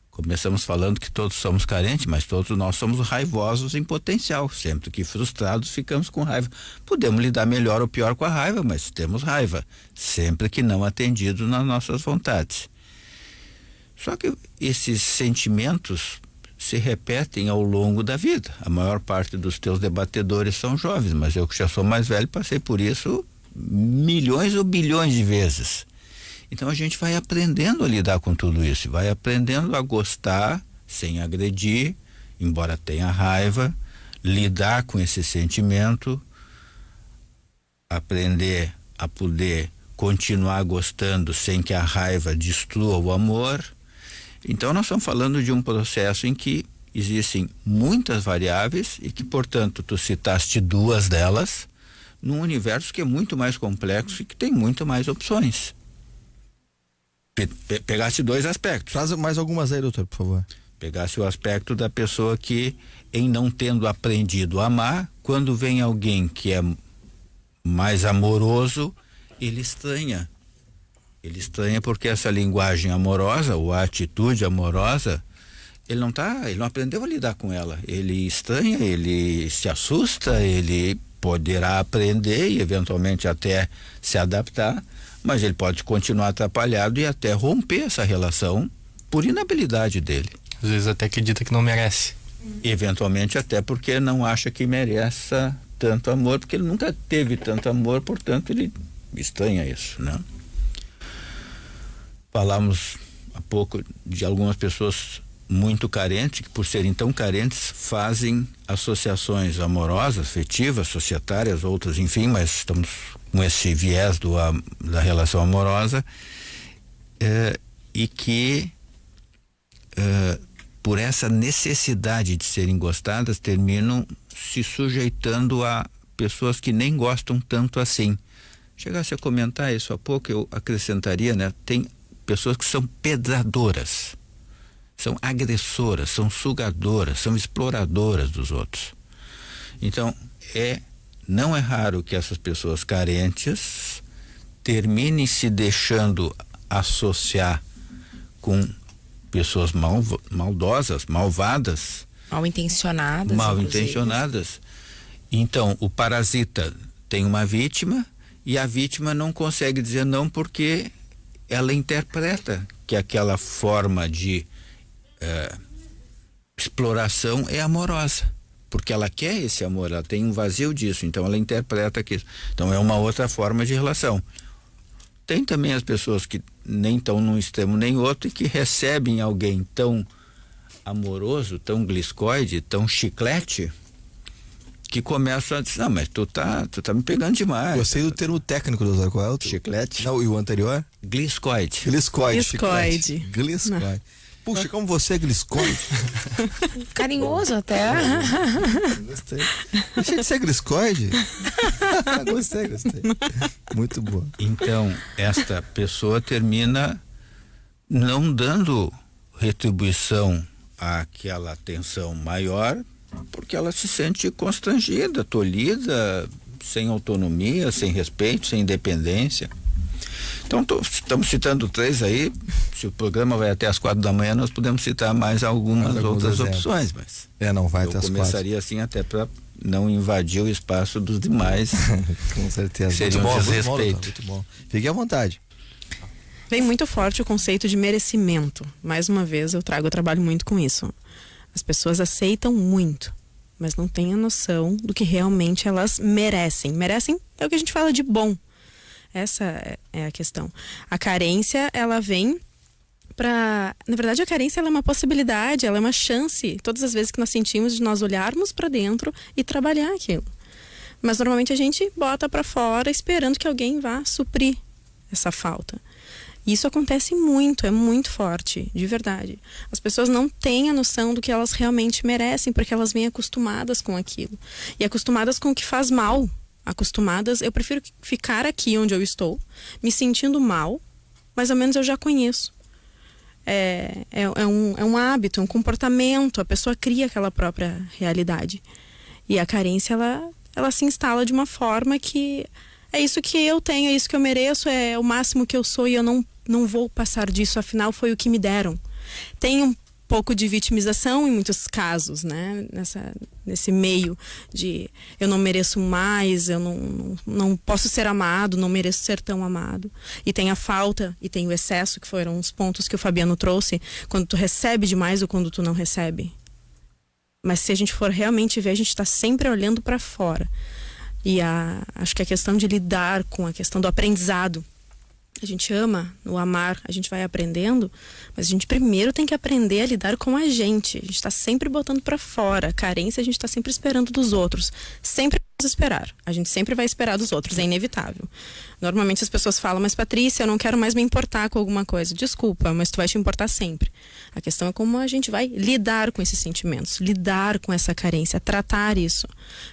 começamos falando que todos somos carentes, mas todos nós somos raivosos em potencial. Sempre que frustrados, ficamos com raiva. Podemos lidar melhor ou pior com a raiva, mas temos raiva, sempre que não atendido nas nossas vontades. Só que esses sentimentos se repetem ao longo da vida. A maior parte dos teus debatedores são jovens, mas eu que já sou mais velho passei por isso milhões ou bilhões de vezes. Então a gente vai aprendendo a lidar com tudo isso, vai aprendendo a gostar sem agredir, embora tenha raiva, lidar com esse sentimento, aprender a poder continuar gostando sem que a raiva destrua o amor. Então nós estamos falando de um processo em que existem muitas variáveis e que, portanto, tu citaste duas delas num universo que é muito mais complexo e que tem muito mais opções. Pegasse dois aspectos. Traz mais algumas aí, doutor, por favor. Pegasse o aspecto da pessoa que, em não tendo aprendido a amar, quando vem alguém que é mais amoroso, ele estranha. Ele estranha porque essa linguagem amorosa, ou a atitude amorosa, ele não aprendeu a lidar com ela. Ele estranha, ele se assusta, ele poderá aprender e eventualmente até se adaptar, mas ele pode continuar atrapalhado e até romper essa relação por inabilidade dele. Às vezes até acredita que não merece. Eventualmente até porque não acha que mereça tanto amor, porque ele nunca teve tanto amor, portanto ele estranha isso, né? Falamos há pouco de algumas pessoas muito carentes, que por serem tão carentes fazem associações amorosas, afetivas, societárias, outras, enfim, mas estamos com esse viés da relação amorosa, e que por essa necessidade de serem gostadas terminam se sujeitando a pessoas que nem gostam tanto assim. Chegasse a comentar isso há pouco, eu acrescentaria, né? Tem pessoas que são pedradoras, são agressoras, são sugadoras, são exploradoras dos outros. Então, não é raro que essas pessoas carentes terminem se deixando associar com pessoas maldosas, malvadas, mal intencionadas. Então, o parasita tem uma vítima e a vítima não consegue dizer não porque ela interpreta que aquela forma de exploração é amorosa, porque ela quer esse amor, ela tem um vazio disso, então ela interpreta que isso. Então é uma outra forma de relação. Tem também as pessoas que nem estão num extremo nem outro e que recebem alguém tão amoroso, tão gliscoide, tão chiclete, que começam a dizer, não, mas tu tá me pegando demais. Gostei do termo técnico, doutor. Qual é o chiclete? Não, e o anterior? Gliscoide. Gliscoide. Puxa, como você é gliscoide. Carinhoso até. Gostei. Deixa de ser gliscoide. Gostei. Muito boa. Então, esta pessoa termina não dando retribuição àquela atenção maior, porque ela se sente constrangida, tolhida, sem autonomia, sem respeito, sem independência. Então, estamos citando três aí. Se o programa vai até as 4 da manhã, nós podemos citar mais algumas outras opções, mas não vai até as 4. Eu começaria assim até para não invadir o espaço dos demais. Com certeza. Seria um desrespeito. Muito bom. Fique à vontade. Vem muito forte o conceito de merecimento. Mais uma vez, eu trabalho muito com isso. As pessoas aceitam muito, mas não têm a noção do que realmente elas merecem. Merecem é o que a gente fala de bom. Essa é a questão. A carência, ela vem para... Na verdade, a carência ela é uma possibilidade, ela é uma chance. Todas as vezes que nós sentimos de nós olharmos para dentro e trabalhar aquilo. Mas normalmente a gente bota para fora esperando que alguém vá suprir essa falta. E isso acontece muito, é muito forte, de verdade. As pessoas não têm a noção do que elas realmente merecem, porque elas vêm acostumadas com aquilo. E acostumadas com o que faz mal. Eu prefiro ficar aqui onde eu estou, me sentindo mal, mas ao menos eu já conheço. É um hábito, é um comportamento, a pessoa cria aquela própria realidade. E a carência, ela se instala de uma forma que é isso que eu tenho, é isso que eu mereço, é o máximo que eu sou e eu não vou passar disso, afinal foi o que me deram. Tem um pouco de vitimização em muitos casos, né? Nesse meio de eu não mereço mais, eu não posso ser amado, não mereço ser tão amado. E tem a falta e tem o excesso, que foram os pontos que o Fabiano trouxe, quando tu recebe demais ou quando tu não recebe. Mas se a gente for realmente ver, a gente está sempre olhando para fora. E acho que a questão de lidar com a questão do aprendizado a gente ama, no amar a gente vai aprendendo, mas a gente primeiro tem que aprender a lidar com a gente. A gente está sempre botando para fora. A carência a gente está sempre esperando dos outros. Sempre vamos esperar. A gente sempre vai esperar dos outros, é inevitável. Normalmente as pessoas falam, mas Patrícia, eu não quero mais me importar com alguma coisa. Desculpa, mas tu vai te importar sempre. A questão é como a gente vai lidar com esses sentimentos, lidar com essa carência, tratar isso,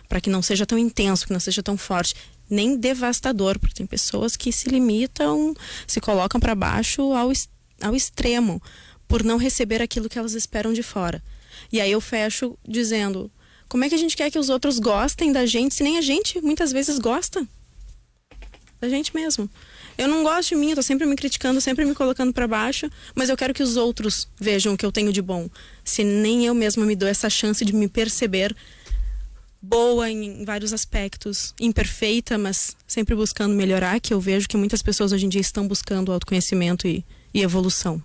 para que não seja tão intenso, que não seja tão forte, nem devastador, porque tem pessoas que se limitam, se colocam para baixo ao extremo, por não receber aquilo que elas esperam de fora. E aí eu fecho dizendo, como é que a gente quer que os outros gostem da gente, se nem a gente muitas vezes gosta da gente mesmo? Eu não gosto de mim, eu tô sempre me criticando, sempre me colocando para baixo, mas eu quero que os outros vejam o que eu tenho de bom. Se nem eu mesma me dou essa chance de me perceber boa em vários aspectos, imperfeita, mas sempre buscando melhorar, que eu vejo que muitas pessoas hoje em dia estão buscando autoconhecimento e evolução.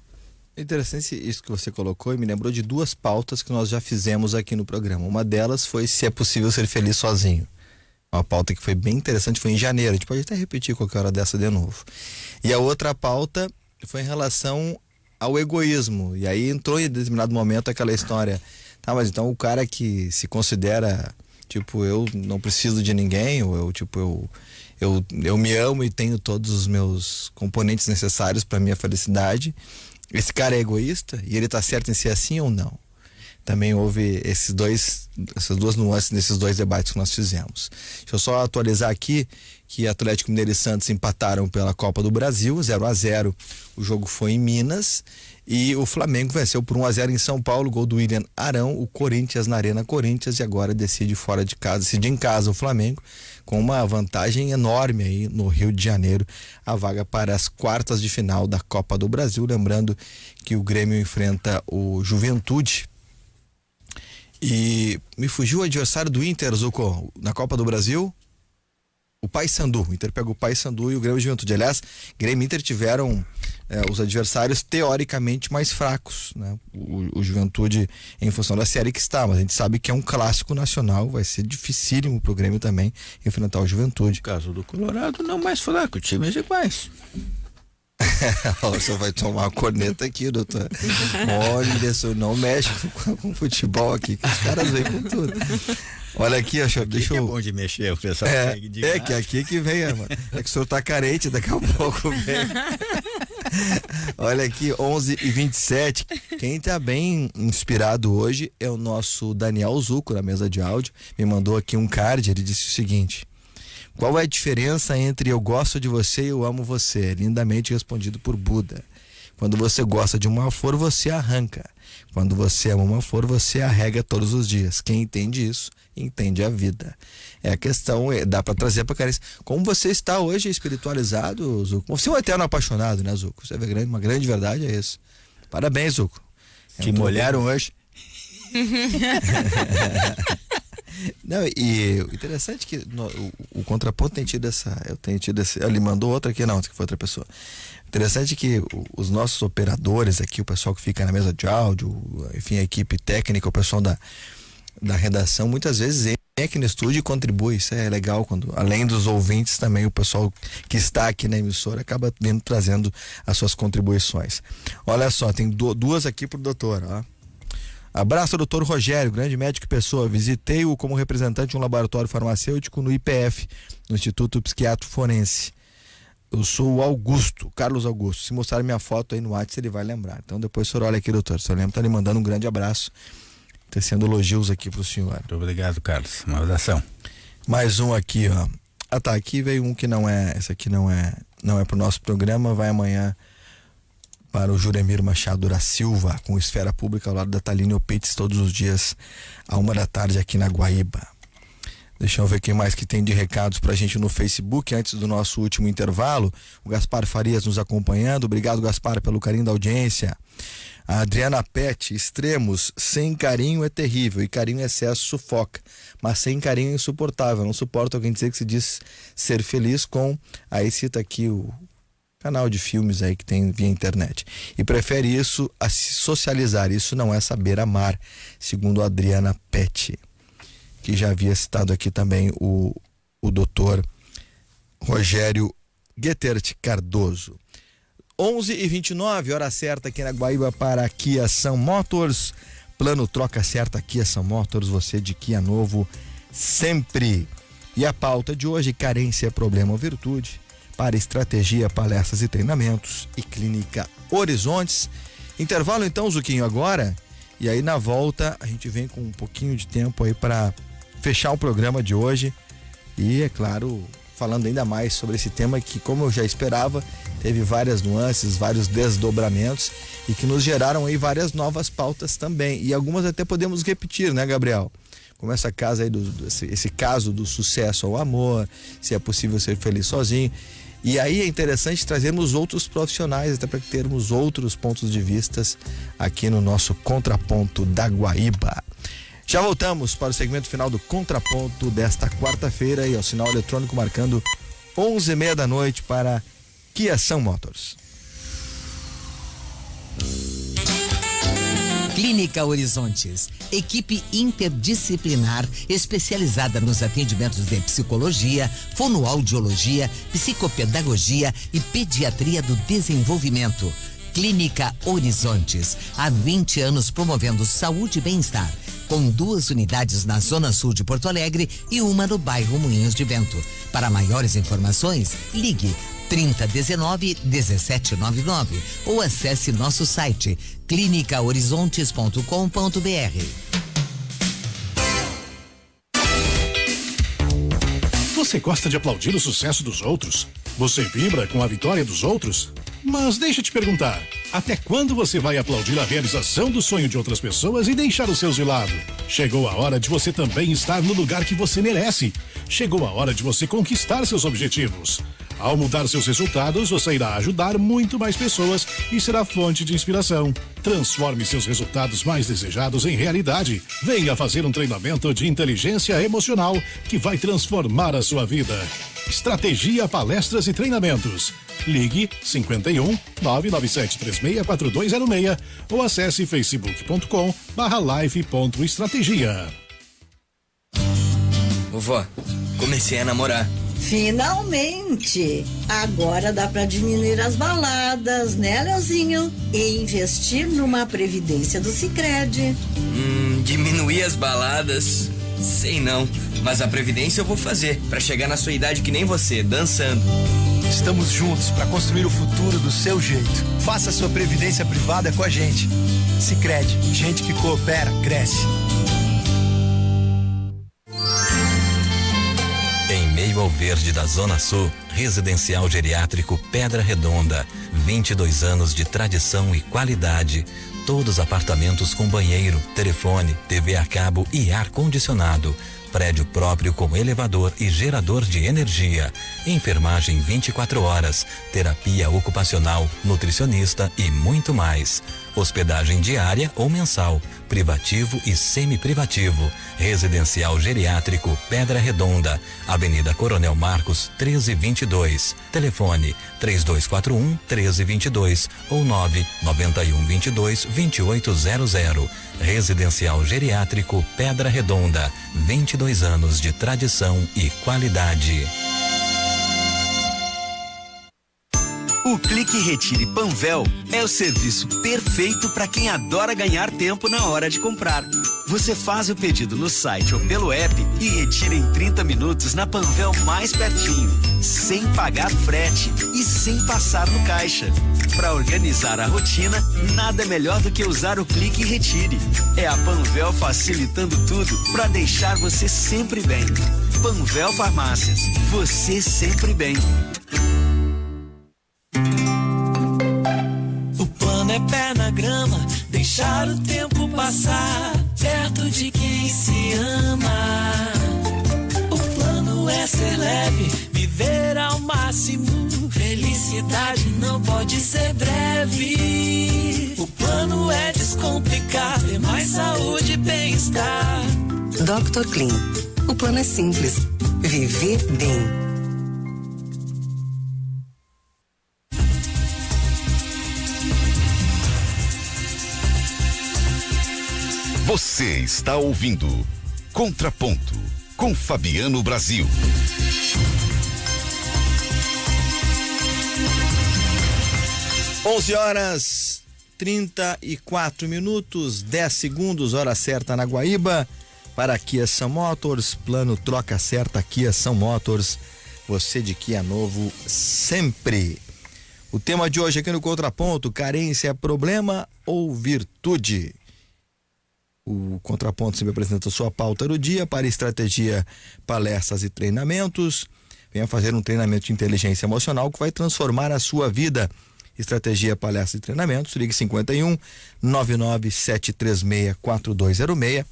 Interessante isso que você colocou e me lembrou de 2 pautas que nós já fizemos aqui no programa. Uma delas foi se é possível ser feliz sozinho. Uma pauta que foi bem interessante, foi em janeiro. A gente pode até repetir qualquer hora dessa de novo. E a outra pauta foi em relação ao egoísmo. E aí entrou em determinado momento aquela história. Tá, mas então o cara que se considera, tipo, eu não preciso de ninguém, ou eu me amo e tenho todos os meus componentes necessários para minha felicidade. Esse cara é egoísta e ele tá certo em ser assim ou não? Também houve essas 2 nuances nesses 2 debates que nós fizemos. Deixa eu só atualizar aqui que Atlético Mineiro e Santos empataram pela Copa do Brasil, 0-0. O jogo foi em Minas e o Flamengo venceu por 1-0 em São Paulo, gol do William Arão, o Corinthians na Arena Corinthians, e agora decide fora de casa, decide em casa o Flamengo, com uma vantagem enorme aí no Rio de Janeiro, a vaga para as quartas de final da Copa do Brasil. Lembrando que o Grêmio enfrenta o Juventude. E me fugiu o adversário do Inter, Zucco, na Copa do Brasil, o Paysandu. O Inter pega o Paysandu e o Grêmio Juventude. Aliás, Grêmio e Inter tiveram os adversários teoricamente mais fracos, né? O Juventude em função da série que está, mas a gente sabe que é um clássico nacional, vai ser dificílimo pro Grêmio também enfrentar o Juventude. No caso do Colorado, não mais fraco, times iguais. Você vai tomar uma corneta aqui, doutor. Olha, isso não mexe com futebol aqui, que os caras vêm com tudo. Olha aqui, deixa eu... É bom de mexer, o pessoal que aqui que vem, mano. É que o senhor tá carente, daqui a pouco vem. Olha aqui, 11h27. Quem tá bem inspirado hoje é o nosso Daniel Zucco, na mesa de áudio. Me mandou aqui um card, ele disse o seguinte: qual é a diferença entre eu gosto de você e eu amo você? Lindamente respondido por Buda. Quando você gosta de uma flor, você arranca. Quando você ama uma flor, você arrega todos os dias. Quem entende isso, entende a vida. É a questão, dá para trazer para carência. Como você está hoje espiritualizado, Zucco? Você é um eterno apaixonado, né, Zucco? Você é uma grande verdade, é isso. Parabéns, Zucco. Te molharam hoje? Não, e o interessante é que o contraponto tem tido ele mandou outra aqui, não, que foi outra pessoa. Interessante é que os nossos operadores aqui, o pessoal que fica na mesa de áudio, enfim, a equipe técnica, o pessoal da redação, muitas vezes vem aqui no estúdio e contribui. Isso é legal, quando além dos ouvintes também o pessoal que está aqui na emissora acaba vindo trazendo as suas contribuições. Olha só, tem 2 aqui pro doutor, ó. Abraço, doutor Rogério, grande médico e pessoa. Visitei-o como representante de um laboratório farmacêutico no IPF, no Instituto Psiquiátrico Forense. Eu sou o Augusto, Carlos Augusto. Se mostrar minha foto aí no WhatsApp, ele vai lembrar. Então depois o senhor olha aqui, doutor. O senhor lembra, tá lhe mandando um grande abraço. Tecendo elogios aqui pro senhor. Muito obrigado, Carlos. Uma abração. Mais um aqui, ó. Ah, tá. Aqui veio um que não é. Esse aqui não é pro nosso programa. Vai amanhã para o Juremir Machado da Silva, com Esfera Pública ao lado da Taline Opitz, todos os dias, à 13h aqui na Guaíba. Deixa eu ver quem mais que tem de recados pra gente no Facebook, antes do nosso último intervalo. O Gaspar Farias nos acompanhando. Obrigado, Gaspar, pelo carinho da audiência. A Adriana Pet, extremos, sem carinho é terrível e carinho em excesso sufoca, mas sem carinho é insuportável. Não suporto alguém dizer que se diz ser feliz com... Aí cita aqui o canal de filmes aí que tem via internet. E prefere isso a se socializar. Isso não é saber amar, segundo a Adriana Pet, que já havia citado aqui também o doutor Rogério Guetert Cardoso. 11h29, hora certa aqui na Guaíba para Kia Sun Motors. Plano troca certa Kia Sun Motors, você de Kia novo sempre. E a pauta de hoje: carência, problema ou virtude? Para estratégia, palestras e treinamentos e Clínica Horizontes. Intervalo então, Zuquinho, agora. E aí na volta a gente vem com um pouquinho de tempo aí para fechar o programa de hoje. E é claro, falando ainda mais sobre esse tema que, como eu já esperava, teve várias nuances, vários desdobramentos e que nos geraram aí várias novas pautas também. E algumas até podemos repetir, né, Gabriel? Como essa casa aí, esse caso do sucesso ao amor, se é possível ser feliz sozinho. E aí é interessante trazermos outros profissionais, até para termos outros pontos de vistas aqui no nosso Contraponto da Guaíba. Já voltamos para o segmento final do Contraponto desta quarta-feira e ao sinal eletrônico marcando 11h30 da noite para Kia Sun Motors. Clínica Horizontes, equipe interdisciplinar especializada nos atendimentos de psicologia, fonoaudiologia, psicopedagogia e pediatria do desenvolvimento. Clínica Horizontes, há 20 anos promovendo saúde e bem-estar, com 2 unidades na Zona Sul de Porto Alegre e uma no bairro Moinhos de Vento. Para maiores informações, ligue 3019-1799 ou acesse nosso site clinicahorizontes.com.br. Você gosta de aplaudir o sucesso dos outros? Você vibra com a vitória dos outros? Mas deixa eu te perguntar, até quando você vai aplaudir a realização do sonho de outras pessoas e deixar os seus de lado? Chegou a hora de você também estar no lugar que você merece. Chegou a hora de você conquistar seus objetivos. Ao mudar seus resultados, você irá ajudar muito mais pessoas e será fonte de inspiração. Transforme seus resultados mais desejados em realidade. Venha fazer um treinamento de inteligência emocional que vai transformar a sua vida. Estratégia, palestras e treinamentos. Ligue 51 997364206 ou acesse facebook.com/live.estratégia. Vovó, comecei a namorar. Finalmente! Agora dá pra diminuir as baladas, né, Leozinho? E investir numa previdência do Sicredi. Diminuir as baladas? Sei não, mas a previdência eu vou fazer, pra chegar na sua idade que nem você, dançando. Estamos juntos para construir o futuro do seu jeito. Faça sua previdência privada com a gente. Sicredi, gente que coopera, cresce. Em meio ao verde da Zona Sul, Residencial Geriátrico Pedra Redonda, 22 anos de tradição e qualidade. Todos apartamentos com banheiro, telefone, TV a cabo e ar-condicionado. Prédio próprio com elevador e gerador de energia. Enfermagem 24 horas, terapia ocupacional, nutricionista e muito mais. Hospedagem diária ou mensal, privativo e semi-privativo. Residencial Geriátrico Pedra Redonda, Avenida Coronel Marcos 1322. Telefone 3241-1322 ou 99122-2800. Residencial Geriátrico Pedra Redonda, 22 anos de tradição e qualidade. O Clique Retire Panvel é o serviço perfeito para quem adora ganhar tempo na hora de comprar. Você faz o pedido no site ou pelo app e retira em 30 minutos na Panvel mais pertinho, sem pagar frete e sem passar no caixa. Para organizar a rotina, nada é melhor do que usar o Clique Retire. É a Panvel facilitando tudo para deixar você sempre bem. Panvel Farmácias, você sempre bem. O plano é pé na grama, deixar o tempo passar perto de quem se ama. O plano é ser leve, viver ao máximo. Felicidade não pode ser breve. O plano é descomplicar, ter mais saúde e bem-estar. Dr. Clean. O plano é simples. Viver bem. Você está ouvindo Contraponto com Fabiano Brasil. 11h34, 10 segundos, hora certa na Guaíba. Para a Kia Sun Motors, plano troca certa Kia Sun Motors. Você de Kia novo sempre. O tema de hoje aqui no Contraponto: carência é problema ou virtude? O Contraponto sempre apresenta sua pauta do dia para estratégia, palestras e treinamentos. Venha fazer um treinamento de inteligência emocional que vai transformar a sua vida. Estratégia, palestras e treinamentos, ligue 51 99736 4206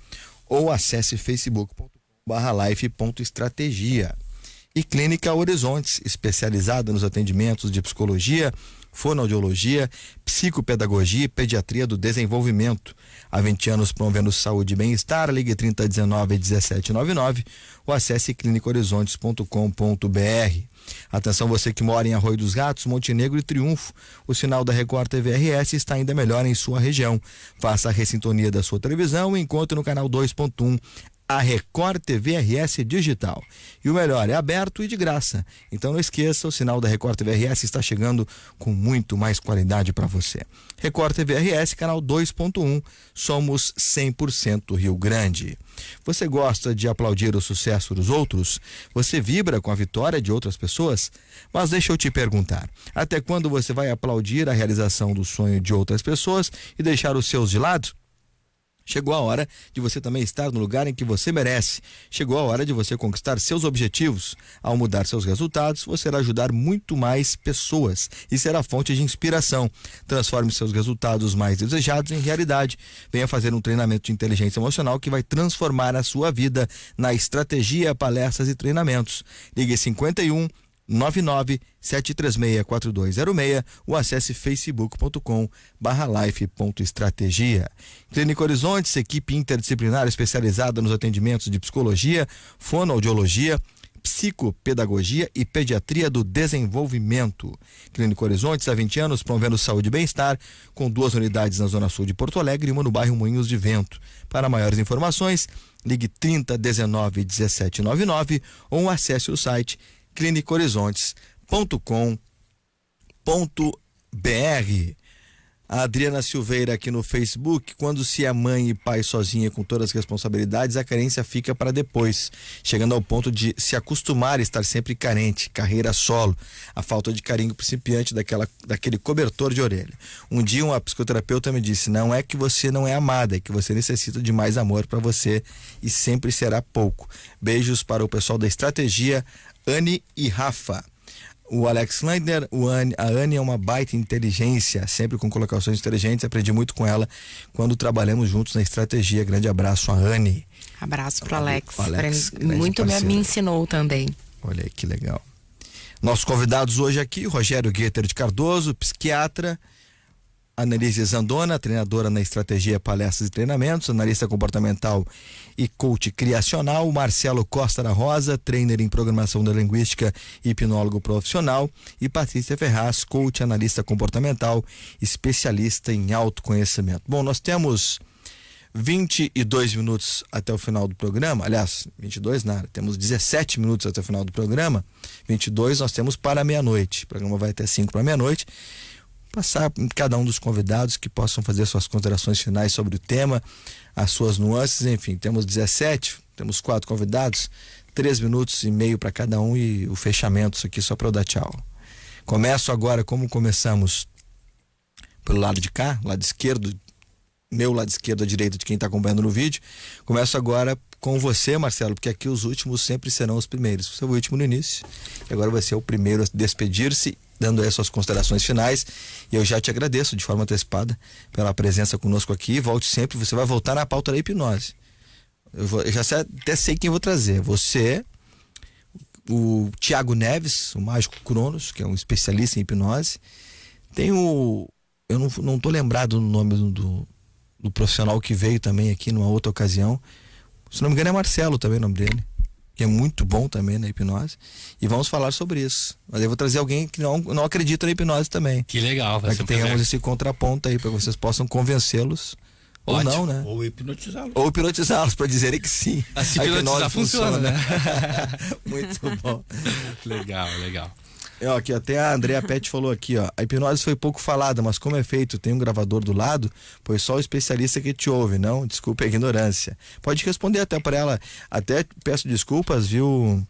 ou acesse facebook.com/life.estratégia. E Clínica Horizontes, especializada nos atendimentos de psicologia, fonoaudiologia, psicopedagogia e pediatria do desenvolvimento. Há 20 anos promovendo saúde e bem-estar. Ligue 3019-1799 ou acesse clinicahorizontes.com.br. Atenção, você que mora em Arroio dos Ratos, Montenegro e Triunfo. O sinal da Record TV RS está ainda melhor em sua região. Faça a ressintonia da sua televisão e encontre no canal 2.1 a Record TV RS Digital. E o melhor, é aberto e de graça. Então não esqueça, o sinal da Record TV RS está chegando com muito mais qualidade para você. Record TV RS, canal 2.1, somos 100% Rio Grande. Você gosta de aplaudir o sucesso dos outros? Você vibra com a vitória de outras pessoas? Mas deixa eu te perguntar, até quando você vai aplaudir a realização do sonho de outras pessoas e deixar os seus de lado? Chegou a hora de você também estar no lugar em que você merece. Chegou a hora de você conquistar seus objetivos. Ao mudar seus resultados, você irá ajudar muito mais pessoas e será fonte de inspiração. Transforme seus resultados mais desejados em realidade. Venha fazer um treinamento de inteligência emocional que vai transformar a sua vida na estratégia, palestras e treinamentos. Ligue 51 997364206 ou acesse facebook.com/life.estratégia. Clínica Horizontes, equipe interdisciplinar especializada nos atendimentos de psicologia, fonoaudiologia, psicopedagogia e pediatria do desenvolvimento. Clínica Horizontes, há 20 anos, promovendo saúde e bem-estar, com 2 unidades na Zona Sul de Porto Alegre e uma no bairro Moinhos de Vento. Para maiores informações, ligue 3019-1799 ou acesse o site clinicahorizontes.com.br. A Adriana Silveira aqui no Facebook: quando se é mãe e pai sozinha com todas as responsabilidades, a carência fica para depois, chegando ao ponto de se acostumar a estar sempre carente, carreira solo, a falta de carinho principiante daquele cobertor de orelha. Um dia uma psicoterapeuta me disse: não é que você não é amada, é que você necessita de mais amor para você e sempre será pouco. Beijos para o pessoal da Estratégia, Anne e Rafa. O Alex Landner, a Anne é uma baita inteligência, sempre com colocações inteligentes. Aprendi muito com ela quando trabalhamos juntos na Estratégia. Grande abraço a Anne. Abraço pro Alex. Muito me ensinou também. Olha aí que legal. Nossos convidados hoje aqui: Rogério Guetter de Cardoso, psiquiatra; Annelise Zandona, treinadora na Estratégia, palestras e treinamentos, analista comportamental e coach criacional; Marcelo Costa da Rosa, trainer em programação da linguística e hipnólogo profissional; e Patrícia Ferraz, coach, analista comportamental, especialista em autoconhecimento. Bom, nós temos 22 minutos até o final do programa. Aliás, 22 nada, temos 17 minutos até o final do programa. 22 nós temos para meia-noite. O programa vai até 5 para meia-noite. Passar em cada um dos convidados que possam fazer suas considerações finais sobre o tema, as suas nuances, enfim. Temos 17, temos 4 convidados, 3 minutos e meio para cada um e o fechamento, isso aqui só para eu dar tchau. Começo agora, como começamos pelo lado de cá, lado esquerdo, meu lado esquerdo à direita de quem está acompanhando no vídeo. Começo agora com você, Marcelo, porque aqui os últimos sempre serão os primeiros. Você foi o último no início e agora vai ser o primeiro a despedir-se, dando aí as suas considerações finais. E eu já te agradeço de forma antecipada pela presença conosco aqui. Volte sempre, você vai voltar na pauta da hipnose. Eu já até sei quem eu vou trazer. Você, o Tiago Neves, o Mágico Cronos, que é um especialista em hipnose. Tem eu não tô lembrado do nome do profissional que veio também aqui numa outra ocasião. Se não me engano é Marcelo também o nome dele, que é muito bom também na hipnose, e vamos falar sobre isso. Mas eu vou trazer alguém que não acredita na hipnose também. Que legal, para que tenhamos esse contraponto aí, para que vocês possam convencê-los. Ótimo. Ou não, né? Ou hipnotizá-los. Ou hipnotizá-los, para dizerem que sim. A hipnose funciona, né? Muito bom. Legal. Aqui, até a Andrea Pet falou aqui, ó. A hipnose foi pouco falada, mas como é feito? Tem um gravador do lado? Pois só o especialista que te ouve, não? Desculpe a ignorância. Pode responder até para ela. Até peço desculpas, viu,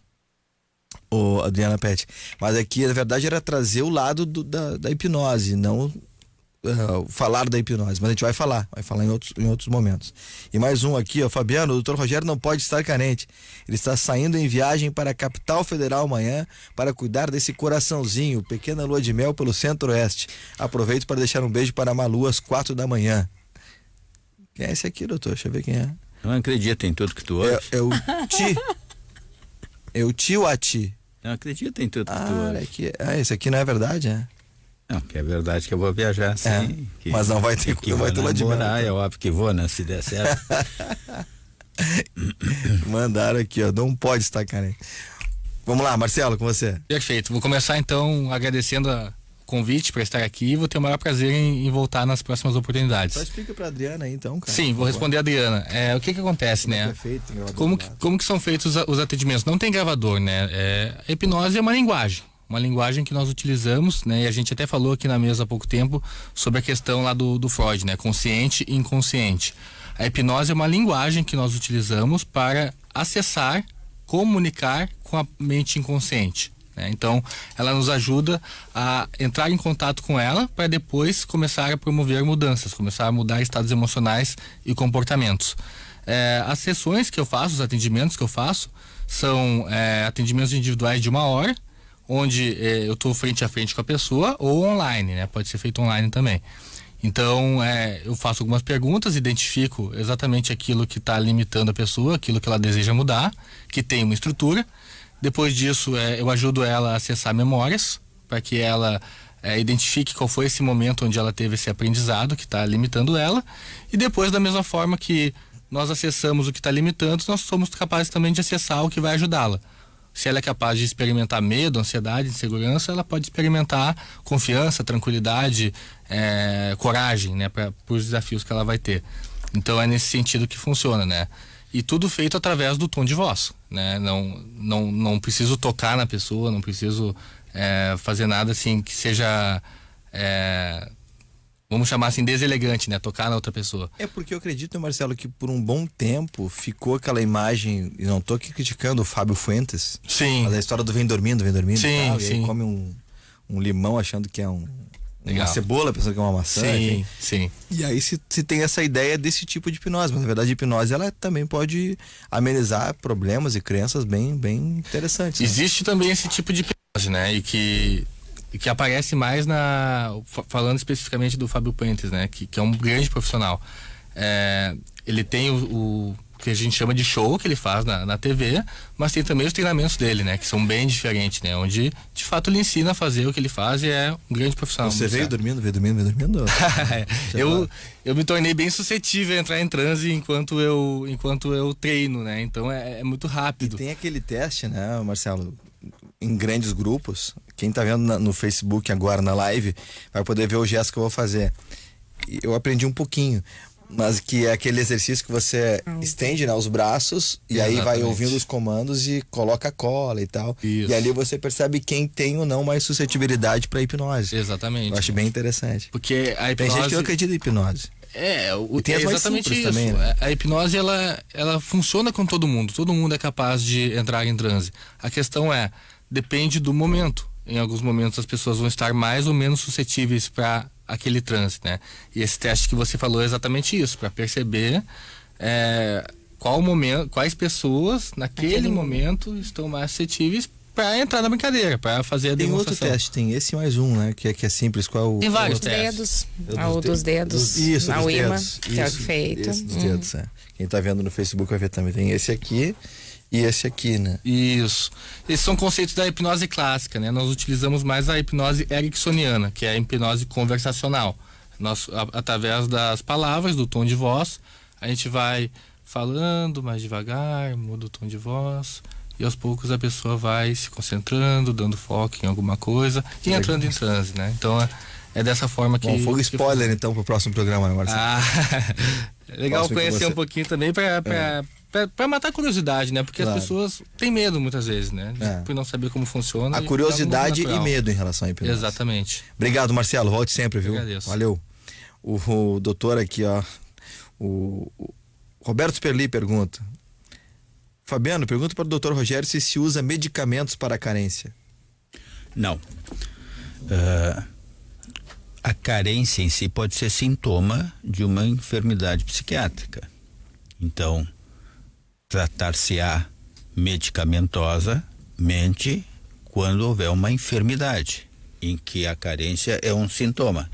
Adriana Pet? Mas aqui, na verdade, era trazer o lado da hipnose, não falar da hipnose. Mas a gente vai falar em outros momentos. E mais um aqui, ó. Fabiano, o doutor Rogério não pode estar carente. Ele está saindo em viagem para a capital federal amanhã para cuidar desse coraçãozinho, pequena lua de mel pelo centro-oeste. Aproveito para deixar um beijo para a Malu às 4 da manhã. Quem é esse aqui, doutor? Deixa eu ver quem é. Não acredita em tudo que tu ouve. É o Ti. É o Ti ou a Ti? Não acredita em tudo que tu ouve. Esse aqui não é verdade, né? Não, que é verdade que eu vou viajar, sim. Mas não vai ter que vai ter lá de morar, é óbvio que vou, né? Se der certo. Mandaram aqui, ó. Não pode estar carente. Vamos lá, Marcelo, com você. Perfeito. Vou começar então agradecendo o convite para estar aqui e vou ter o maior prazer em voltar nas próximas oportunidades. Só explica pra Adriana aí então, cara. Sim, vou responder a Adriana. O que acontece, como né? É feito, como que são feitos os atendimentos? Não tem gravador, né? A hipnose é uma linguagem que nós utilizamos, né? E a gente até falou aqui na mesa há pouco tempo sobre a questão lá do Freud, né? Consciente e inconsciente. A hipnose é uma linguagem que nós utilizamos para acessar, comunicar com a mente inconsciente, né? Então, ela nos ajuda a entrar em contato com ela para depois começar a promover mudanças, começar a mudar estados emocionais e comportamentos. As sessões que eu faço, os atendimentos que eu faço, são atendimentos individuais de 1 hora, onde eu estou frente a frente com a pessoa, ou online, né? Pode ser feito online também. Então, eu faço algumas perguntas, identifico exatamente aquilo que está limitando a pessoa, aquilo que ela deseja mudar, que tem uma estrutura. Depois disso, eu ajudo ela a acessar memórias, para que ela identifique qual foi esse momento onde ela teve esse aprendizado que está limitando ela. E depois, da mesma forma que nós acessamos o que está limitando, nós somos capazes também de acessar o que vai ajudá-la. Se ela é capaz de experimentar medo, ansiedade, insegurança, ela pode experimentar confiança, tranquilidade, coragem, né, para os desafios que ela vai ter. Então é nesse sentido que funciona, né? E tudo feito através do tom de voz, né? Não preciso tocar na pessoa, não preciso fazer nada assim que seja vamos chamar assim, deselegante, né? Tocar na outra pessoa. É porque eu acredito, Marcelo, que por um bom tempo ficou aquela imagem, e não tô aqui criticando o Fábio Fuentes. Sim. Mas a história do vem dormindo sim, e tal, sim. E aí come um limão achando que é uma cebola, pensando que é uma maçã. Sim, enfim. sim. E aí se tem essa ideia desse tipo de hipnose, mas na verdade a hipnose ela também pode amenizar problemas e crenças bem interessantes. Né? Existe também esse tipo de hipnose, né? E que aparece mais falando especificamente do Fábio Puentes, né? Que é um grande profissional. Ele tem o que a gente chama de show que ele faz na TV, mas tem também os treinamentos dele, né? Que são bem diferentes, né? Onde de fato ele ensina a fazer o que ele faz e é um grande profissional. Você veio dormindo? Eu me tornei bem suscetível a entrar em transe enquanto eu treino, né? Então é muito rápido. E tem aquele teste, né, Marcelo? Em grandes grupos, quem tá vendo no Facebook agora na live vai poder ver o gesto que eu vou fazer. Eu aprendi um pouquinho, mas que é aquele exercício que você estende, né, os braços e aí vai ouvindo os comandos e coloca a cola e tal. Isso. E ali você percebe quem tem ou não mais suscetibilidade para hipnose. Exatamente. Eu acho bem interessante. Porque a hipnose... Tem gente que não acredita em hipnose. E tem as mais exatamente simples isso. Também, né? A hipnose ela funciona com todo mundo é capaz de entrar em transe. A questão depende do momento. Em alguns momentos as pessoas vão estar mais ou menos suscetíveis para aquele transe, né? E esse teste que você falou é exatamente isso, para perceber quais pessoas naquele momento estão mais suscetíveis para entrar na brincadeira, para fazer a demonstração. Tem outro teste, tem esse mais um, né? Que é simples. Qual? Tem vários testes. O dos dedos. Isso, na dos UIMA, dedos. que é o feito. Esse dos dedos, Quem tá vendo no Facebook vai ver também. Tem esse aqui e esse aqui, né? Isso. Esses são conceitos da hipnose clássica, né? Nós utilizamos mais a hipnose ericksoniana, que é a hipnose conversacional. Nós, através das palavras, do tom de voz, a gente vai falando mais devagar, muda o tom de voz, e aos poucos a pessoa vai se concentrando, dando foco em alguma coisa e entrando em transe, né? Então é dessa forma que... Bom, foi spoiler então pro próximo programa, né, Marcelo? Legal conhecer um pouquinho também para Pra matar a curiosidade, né? Porque Claro. as pessoas têm medo muitas vezes, né? Por não saber como funciona. A curiosidade e medo em relação à hipnose. Exatamente. Obrigado, Marcelo. Volte sempre, viu? Agradeço. Valeu. O doutor aqui, ó. O Roberto Sperli pergunta. Fabiano, pergunta para o doutor Rogério se usa medicamentos para a carência. Não. A carência em si pode ser sintoma de uma enfermidade psiquiátrica. Então, tratar-se-á medicamentosamente quando houver uma enfermidade em que a carência é um sintoma.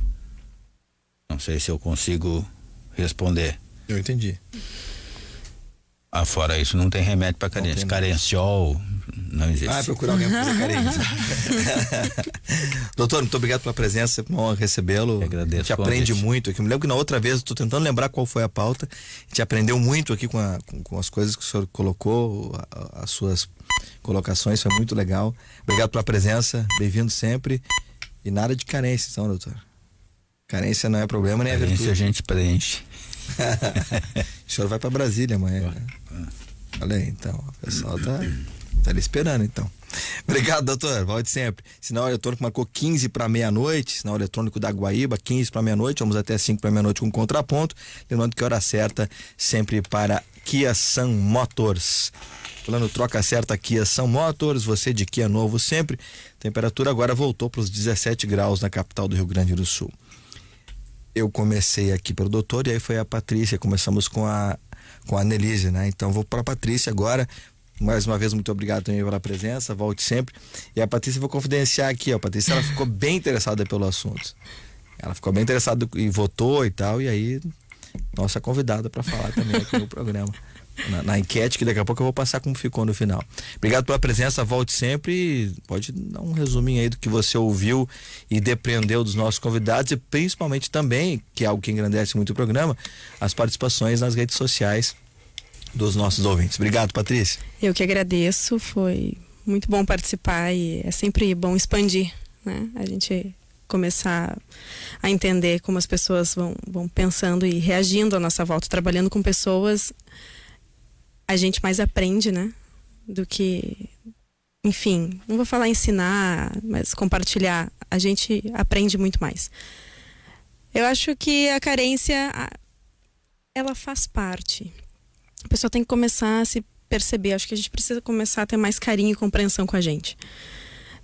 Não sei se eu consigo responder. Eu entendi. Fora isso, não tem remédio para carência. Carenciol não existe. Procurar alguém para fazer carência. Doutor, muito obrigado pela presença, sempre uma honra recebê-lo. Agradeço. A gente aprende muito aqui. Me lembro que na outra vez, estou tentando lembrar qual foi a pauta. A gente aprendeu muito aqui com as coisas que o senhor colocou, as suas colocações, foi muito legal. Obrigado pela presença, bem-vindo sempre. E nada de carência, então, doutor. Carência não é problema, nem é virtude. Carência a gente preenche. O senhor vai para Brasília amanhã, né? Olha aí, então, o pessoal tá ali esperando, então. Obrigado, doutor, volte sempre. Sinal eletrônico marcou 15 para meia-noite, sinal eletrônico da Guaíba, 15 para meia-noite, vamos até 5 para meia-noite com contraponto. Lembrando que a hora certa sempre para Kia Sun Motors. Plano troca certa Kia Sun Motors, você de Kia novo sempre. Temperatura agora voltou para os 17 graus na capital do Rio Grande do Sul. Eu comecei aqui pelo doutor e aí foi a Patrícia, começamos com a Annelise, né? Então vou para a Patrícia agora. Mais uma vez, muito obrigado também pela presença, volte sempre. E a Patrícia, vou confidenciar aqui, ó. A Patrícia, ela ficou bem interessada pelo assunto. Ela ficou bem interessada e votou e tal, e aí nossa convidada para falar também aqui no programa. Na enquete, que daqui a pouco eu vou passar como ficou no final. Obrigado pela presença, volte sempre. Pode dar um resuminho aí do que você ouviu e depreendeu dos nossos convidados e principalmente também, que é algo que engrandece muito o programa, as participações nas redes sociais dos nossos ouvintes. Obrigado, Patrícia. Eu que agradeço, foi muito bom participar e é sempre bom expandir, né? A gente começar a entender como as pessoas vão pensando e reagindo à nossa volta, trabalhando com pessoas. A gente mais aprende, né? Do que, enfim, não vou falar ensinar, mas compartilhar. A gente aprende muito mais. Eu acho que a carência, ela faz parte. A pessoa tem que começar a se perceber. Acho que a gente precisa começar a ter mais carinho e compreensão com a gente.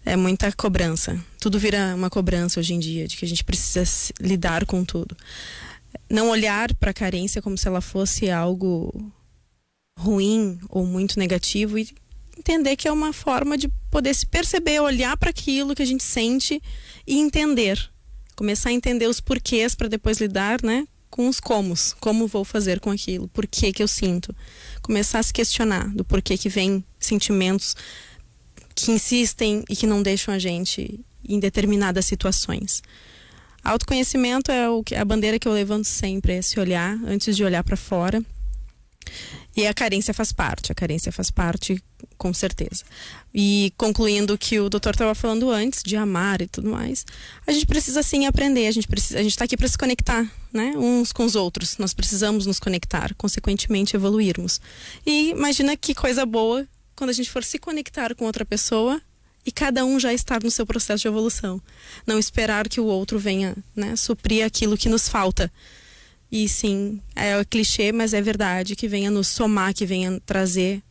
É muita cobrança. Tudo vira uma cobrança hoje em dia, de que a gente precisa lidar com tudo. Não olhar para a carência como se ela fosse algo ruim ou muito negativo e entender que é uma forma de poder se perceber, olhar para aquilo que a gente sente e entender, começar a entender os porquês para depois lidar, né, com os como vou fazer com aquilo, por que eu sinto, começar a se questionar do porquê que vem sentimentos que insistem e que não deixam a gente em determinadas situações. Autoconhecimento é a bandeira que eu levanto sempre, é se olhar antes de olhar para fora. E a carência faz parte com certeza. E concluindo o que o doutor estava falando antes, de amar e tudo mais, a gente precisa sim aprender, a gente está aqui para se conectar, né? Uns com os outros, nós precisamos nos conectar, consequentemente evoluirmos. E imagina que coisa boa quando a gente for se conectar com outra pessoa e cada um já estar no seu processo de evolução. Não esperar que o outro venha, né, suprir aquilo que nos falta. E sim, é clichê, mas é verdade, que venha nos somar, que venha trazer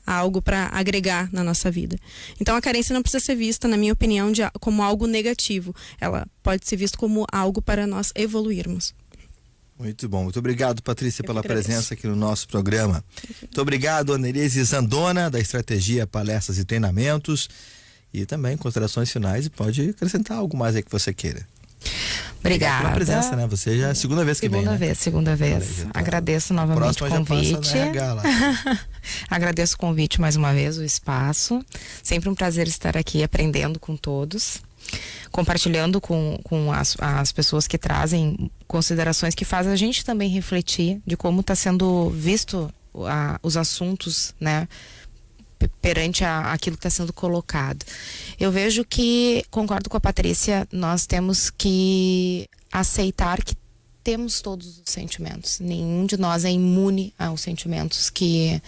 algo para agregar na nossa vida. Então a carência não precisa ser vista, na minha opinião, como algo negativo. Ela pode ser vista como algo para nós evoluirmos. Muito bom, muito obrigado, Patrícia, pela presença aqui no nosso programa. Muito obrigado, Annelise Zandona, da Estratégia Palestras e Treinamentos. E também considerações finais, e pode acrescentar algo mais aí que você queira. Obrigada pela presença, né? Você já é a segunda vez que vem, né? Segunda vez. Agradeço novamente o convite. Agradeço o convite mais uma vez, o espaço. Sempre um prazer estar aqui aprendendo com todos, compartilhando com as pessoas que trazem considerações que fazem a gente também refletir de como está sendo visto os assuntos, né? Perante aquilo que está sendo colocado. Eu vejo que, concordo com a Patrícia, nós temos que aceitar que temos todos os sentimentos. Nenhum de nós é imune aos sentimentos que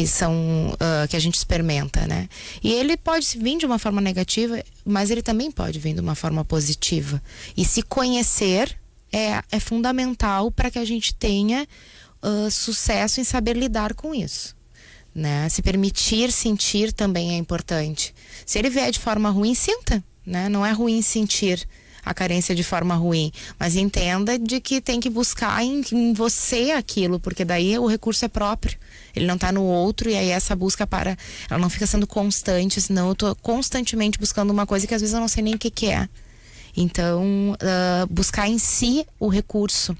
são que a gente experimenta, né? E ele pode vir de uma forma negativa, mas ele também pode vir de uma forma positiva. E se conhecer é fundamental para que a gente tenha sucesso em saber lidar com isso, né? Se permitir sentir também é importante. Se ele vier de forma ruim, sinta, né? Não é ruim sentir a carência de forma ruim, mas entenda de que tem que buscar em você aquilo, porque daí o recurso é próprio, ele não tá no outro, e aí essa busca ela não fica sendo constante, senão eu tô constantemente buscando uma coisa que às vezes eu não sei nem o que é. Então, buscar em si o recurso,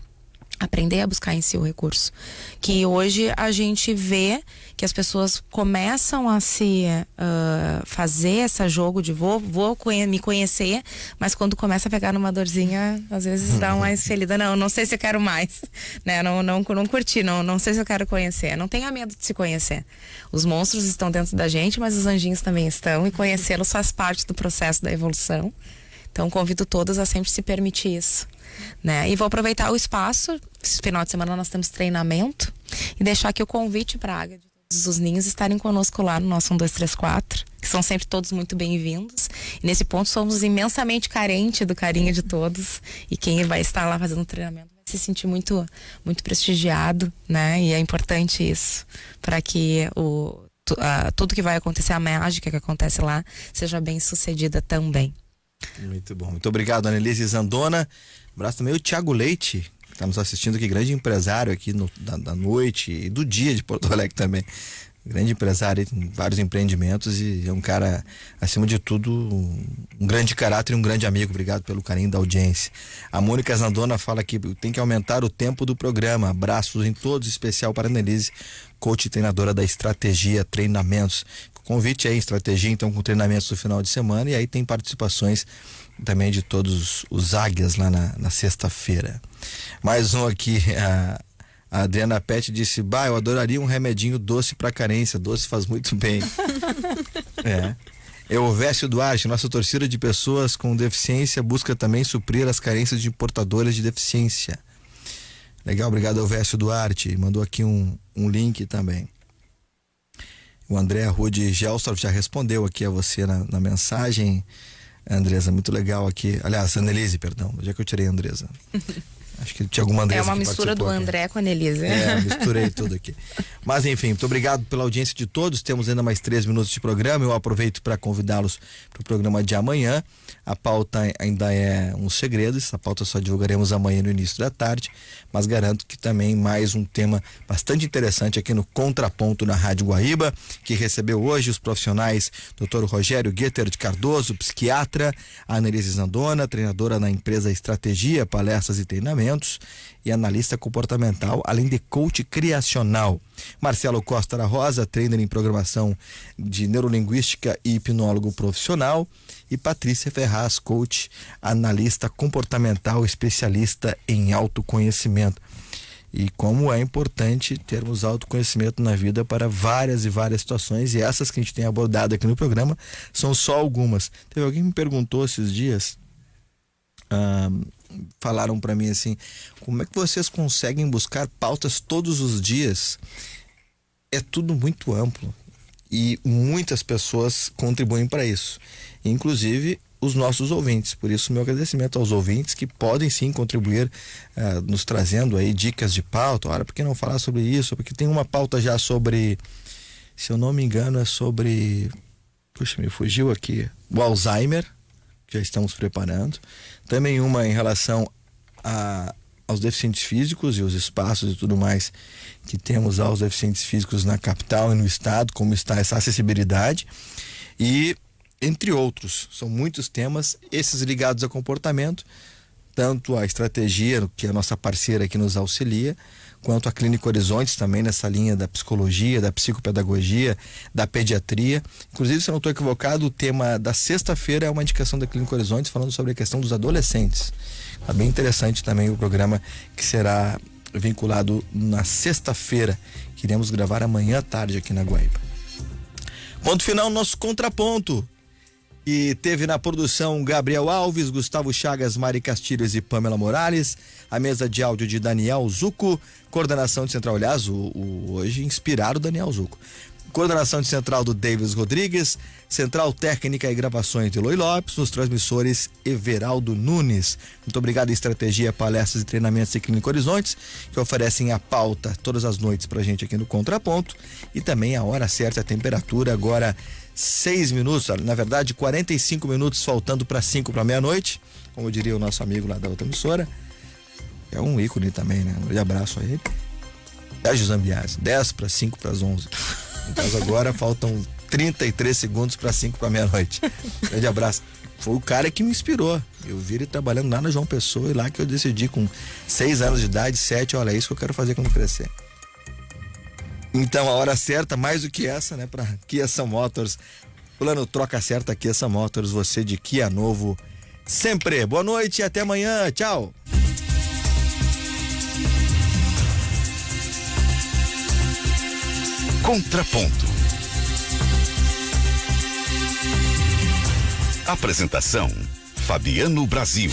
aprender a buscar em si o recurso, que hoje a gente vê que as pessoas começam a se fazer esse jogo de vou me conhecer, mas quando começa a pegar numa dorzinha, às vezes dá uma esfelida, não sei se eu quero mais, né? Não curti, não sei se eu quero conhecer. Não tenha medo de se conhecer. Os monstros estão dentro da gente, mas os anjinhos também estão, e conhecê-los faz parte do processo da evolução. Então convido todas a sempre se permitir isso, né? E vou aproveitar o espaço. Esse final de semana nós temos treinamento, e deixar aqui o convite para a Águia de todos os ninhos estarem conosco lá no nosso 1, 2, 3, 4, que são sempre todos muito bem-vindos. E nesse ponto somos imensamente carentes do carinho de todos, e quem vai estar lá fazendo treinamento vai se sentir muito, muito prestigiado, né? E é importante isso, para que tudo que vai acontecer, a mágica que acontece lá, seja bem sucedida também. Muito bom. Muito obrigado, Annelise Zandona. Um abraço também o Thiago Leite, que está nos assistindo aqui, grande empresário aqui da noite e do dia de Porto Alegre também. Grande empresário, tem vários empreendimentos e é um cara, acima de tudo, um grande caráter e um grande amigo. Obrigado pelo carinho da audiência. A Mônica Zandona fala que tem que aumentar o tempo do programa. Abraços em todos, especial para a Annelise, coach e treinadora da Estratégia Treinamentos. Convite aí, Estratégia, então, com treinamentos do final de semana, e aí tem participações também de todos os águias lá na sexta-feira. Mais um aqui, a Adriana Pet disse: eu adoraria um remedinho doce para carência, doce faz muito bem. Elvésio Duarte, nossa torcida de pessoas com deficiência busca também suprir as carências de portadores de deficiência. Legal, obrigado, Elvésio Duarte, mandou aqui um link também. O André Rude Gelstorf já respondeu aqui a você na mensagem, Andresa, muito legal aqui. Aliás, Annelise, perdão, já que eu tirei a Andresa. Acho que tinha alguma Andresa. É uma mistura do André com a Annelise. Misturei tudo aqui. Mas enfim, muito obrigado pela audiência de todos. Temos ainda mais 3 minutos de programa. Eu aproveito para convidá-los para o programa de amanhã. A pauta ainda é um segredo. Essa pauta só divulgaremos amanhã no início da tarde. Mas garanto que também mais um tema bastante interessante aqui no Contraponto na Rádio Guaíba, que recebeu hoje os profissionais Dr. Rogério Guetter de Cardoso, psiquiatra, a Annelise Zandona, treinadora na empresa Estratégia, palestras e treinamentos, e analista comportamental, além de coach criacional. Marcelo Costa da Rosa, trainer em programação de neurolinguística e hipnólogo profissional, e Patrícia Ferraz, coach, analista comportamental, especialista em autoconhecimento. E como é importante termos autoconhecimento na vida para várias e várias situações, e essas que a gente tem abordado aqui no programa são só algumas. Teve alguém que me perguntou esses dias, falaram para mim assim: como é que vocês conseguem buscar pautas todos os dias? É tudo muito amplo e muitas pessoas contribuem para isso, inclusive os nossos ouvintes. Por isso, meu agradecimento aos ouvintes que podem sim contribuir, nos trazendo aí dicas de pauta. Ora, por que não falar sobre isso? Porque tem uma pauta já sobre, se eu não me engano, é sobre, puxa, me fugiu aqui, o Alzheimer, que já estamos preparando. Também uma em relação aos deficientes físicos e os espaços e tudo mais que temos aos deficientes físicos na capital e no estado, como está essa acessibilidade, e entre outros. São muitos temas, esses ligados a comportamento, tanto a Estratégia, que é a nossa parceira que nos auxilia, quanto a Clínica Horizontes, também nessa linha da psicologia, da psicopedagogia, da pediatria. Inclusive, se eu não estou equivocado, o tema da sexta-feira é uma indicação da Clínica Horizontes falando sobre a questão dos adolescentes. Tá bem interessante também o programa que será vinculado na sexta-feira, que iremos gravar amanhã à tarde aqui na Guaíba. Ponto final, nosso contraponto. E teve na produção Gabriel Alves, Gustavo Chagas, Mari Castilhos e Pamela Morales. A mesa de áudio de Daniel Zucco. Coordenação de central, aliás, hoje inspirado Daniel Zucco. Coordenação de central do Davis Rodrigues. Central técnica e gravações de Eloy Lopes. Nos transmissores Everaldo Nunes. Muito obrigado, Estratégia, Palestras e Treinamentos e Clínica Horizontes, que oferecem a pauta todas as noites pra gente aqui no Contraponto. E também a hora certa, a temperatura agora 6 minutos, na verdade 45 minutos faltando para 5 para meia-noite, como diria o nosso amigo lá da outra emissora. É um ícone também, né? Um grande abraço a ele. Sérgio Zambiase, 10 para 5 para as 11. Então agora faltam 33 segundos para 5 para meia-noite. Grande abraço. Foi o cara que me inspirou. Eu vi ele trabalhando lá na João Pessoa e lá que eu decidi com 6 anos de idade, 7, olha, é isso que eu quero fazer quando crescer. Então, a hora certa, mais do que essa, né, para Kia Sun Motors. Plano troca certa Kia Sun Motors, você de Kia novo sempre. Boa noite e até amanhã. Tchau. Contraponto. Apresentação: Fabiano Brasil.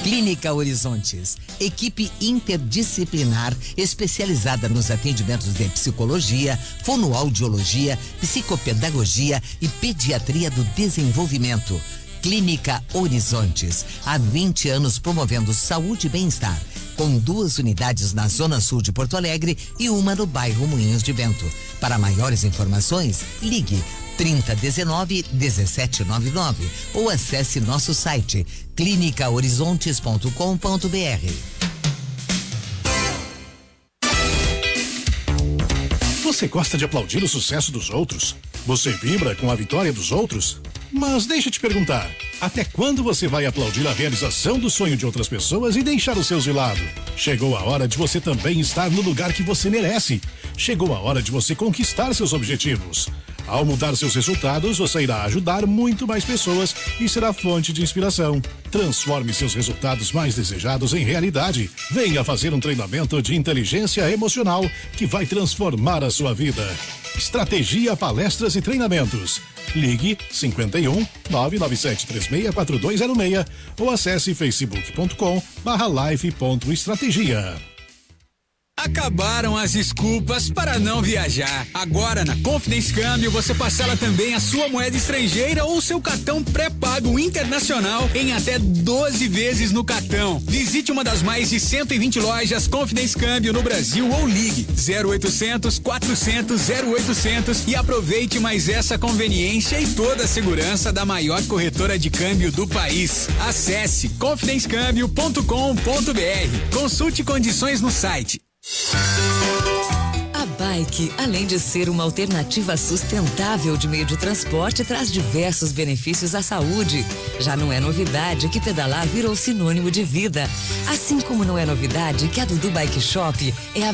Clínica Horizontes, equipe interdisciplinar especializada nos atendimentos de psicologia, fonoaudiologia, psicopedagogia e pediatria do desenvolvimento. Clínica Horizontes, há 20 anos promovendo saúde e bem-estar, com 2 unidades na Zona Sul de Porto Alegre e uma no bairro Moinhos de Vento. Para maiores informações, ligue 3019-1799 ou acesse nosso site clinicahorizontes.com.br. Você gosta de aplaudir o sucesso dos outros? Você vibra com a vitória dos outros? Mas deixa eu te perguntar, até quando você vai aplaudir a realização do sonho de outras pessoas e deixar os seus de lado? Chegou a hora de você também estar no lugar que você merece. Chegou a hora de você conquistar seus objetivos. Ao mudar seus resultados, você irá ajudar muito mais pessoas e será fonte de inspiração. Transforme seus resultados mais desejados em realidade. Venha fazer um treinamento de inteligência emocional que vai transformar a sua vida. Estratégia, Palestras e Treinamentos. Ligue 51 997364206 ou acesse facebook.com/live.estratégia. Acabaram as desculpas para não viajar. Agora na Confidence Câmbio você parcela também a sua moeda estrangeira ou seu cartão pré-pago internacional em até 12 vezes no cartão. Visite uma das mais de 120 lojas Confidence Câmbio no Brasil ou ligue 0800 400 0800 e aproveite mais essa conveniência e toda a segurança da maior corretora de câmbio do país. Acesse confidencecâmbio.com.br. Consulte condições no site. A bike, além de ser uma alternativa sustentável de meio de transporte, traz diversos benefícios à saúde. Já não é novidade que pedalar virou sinônimo de vida. Assim como não é novidade que a Dudu Bike Shop é a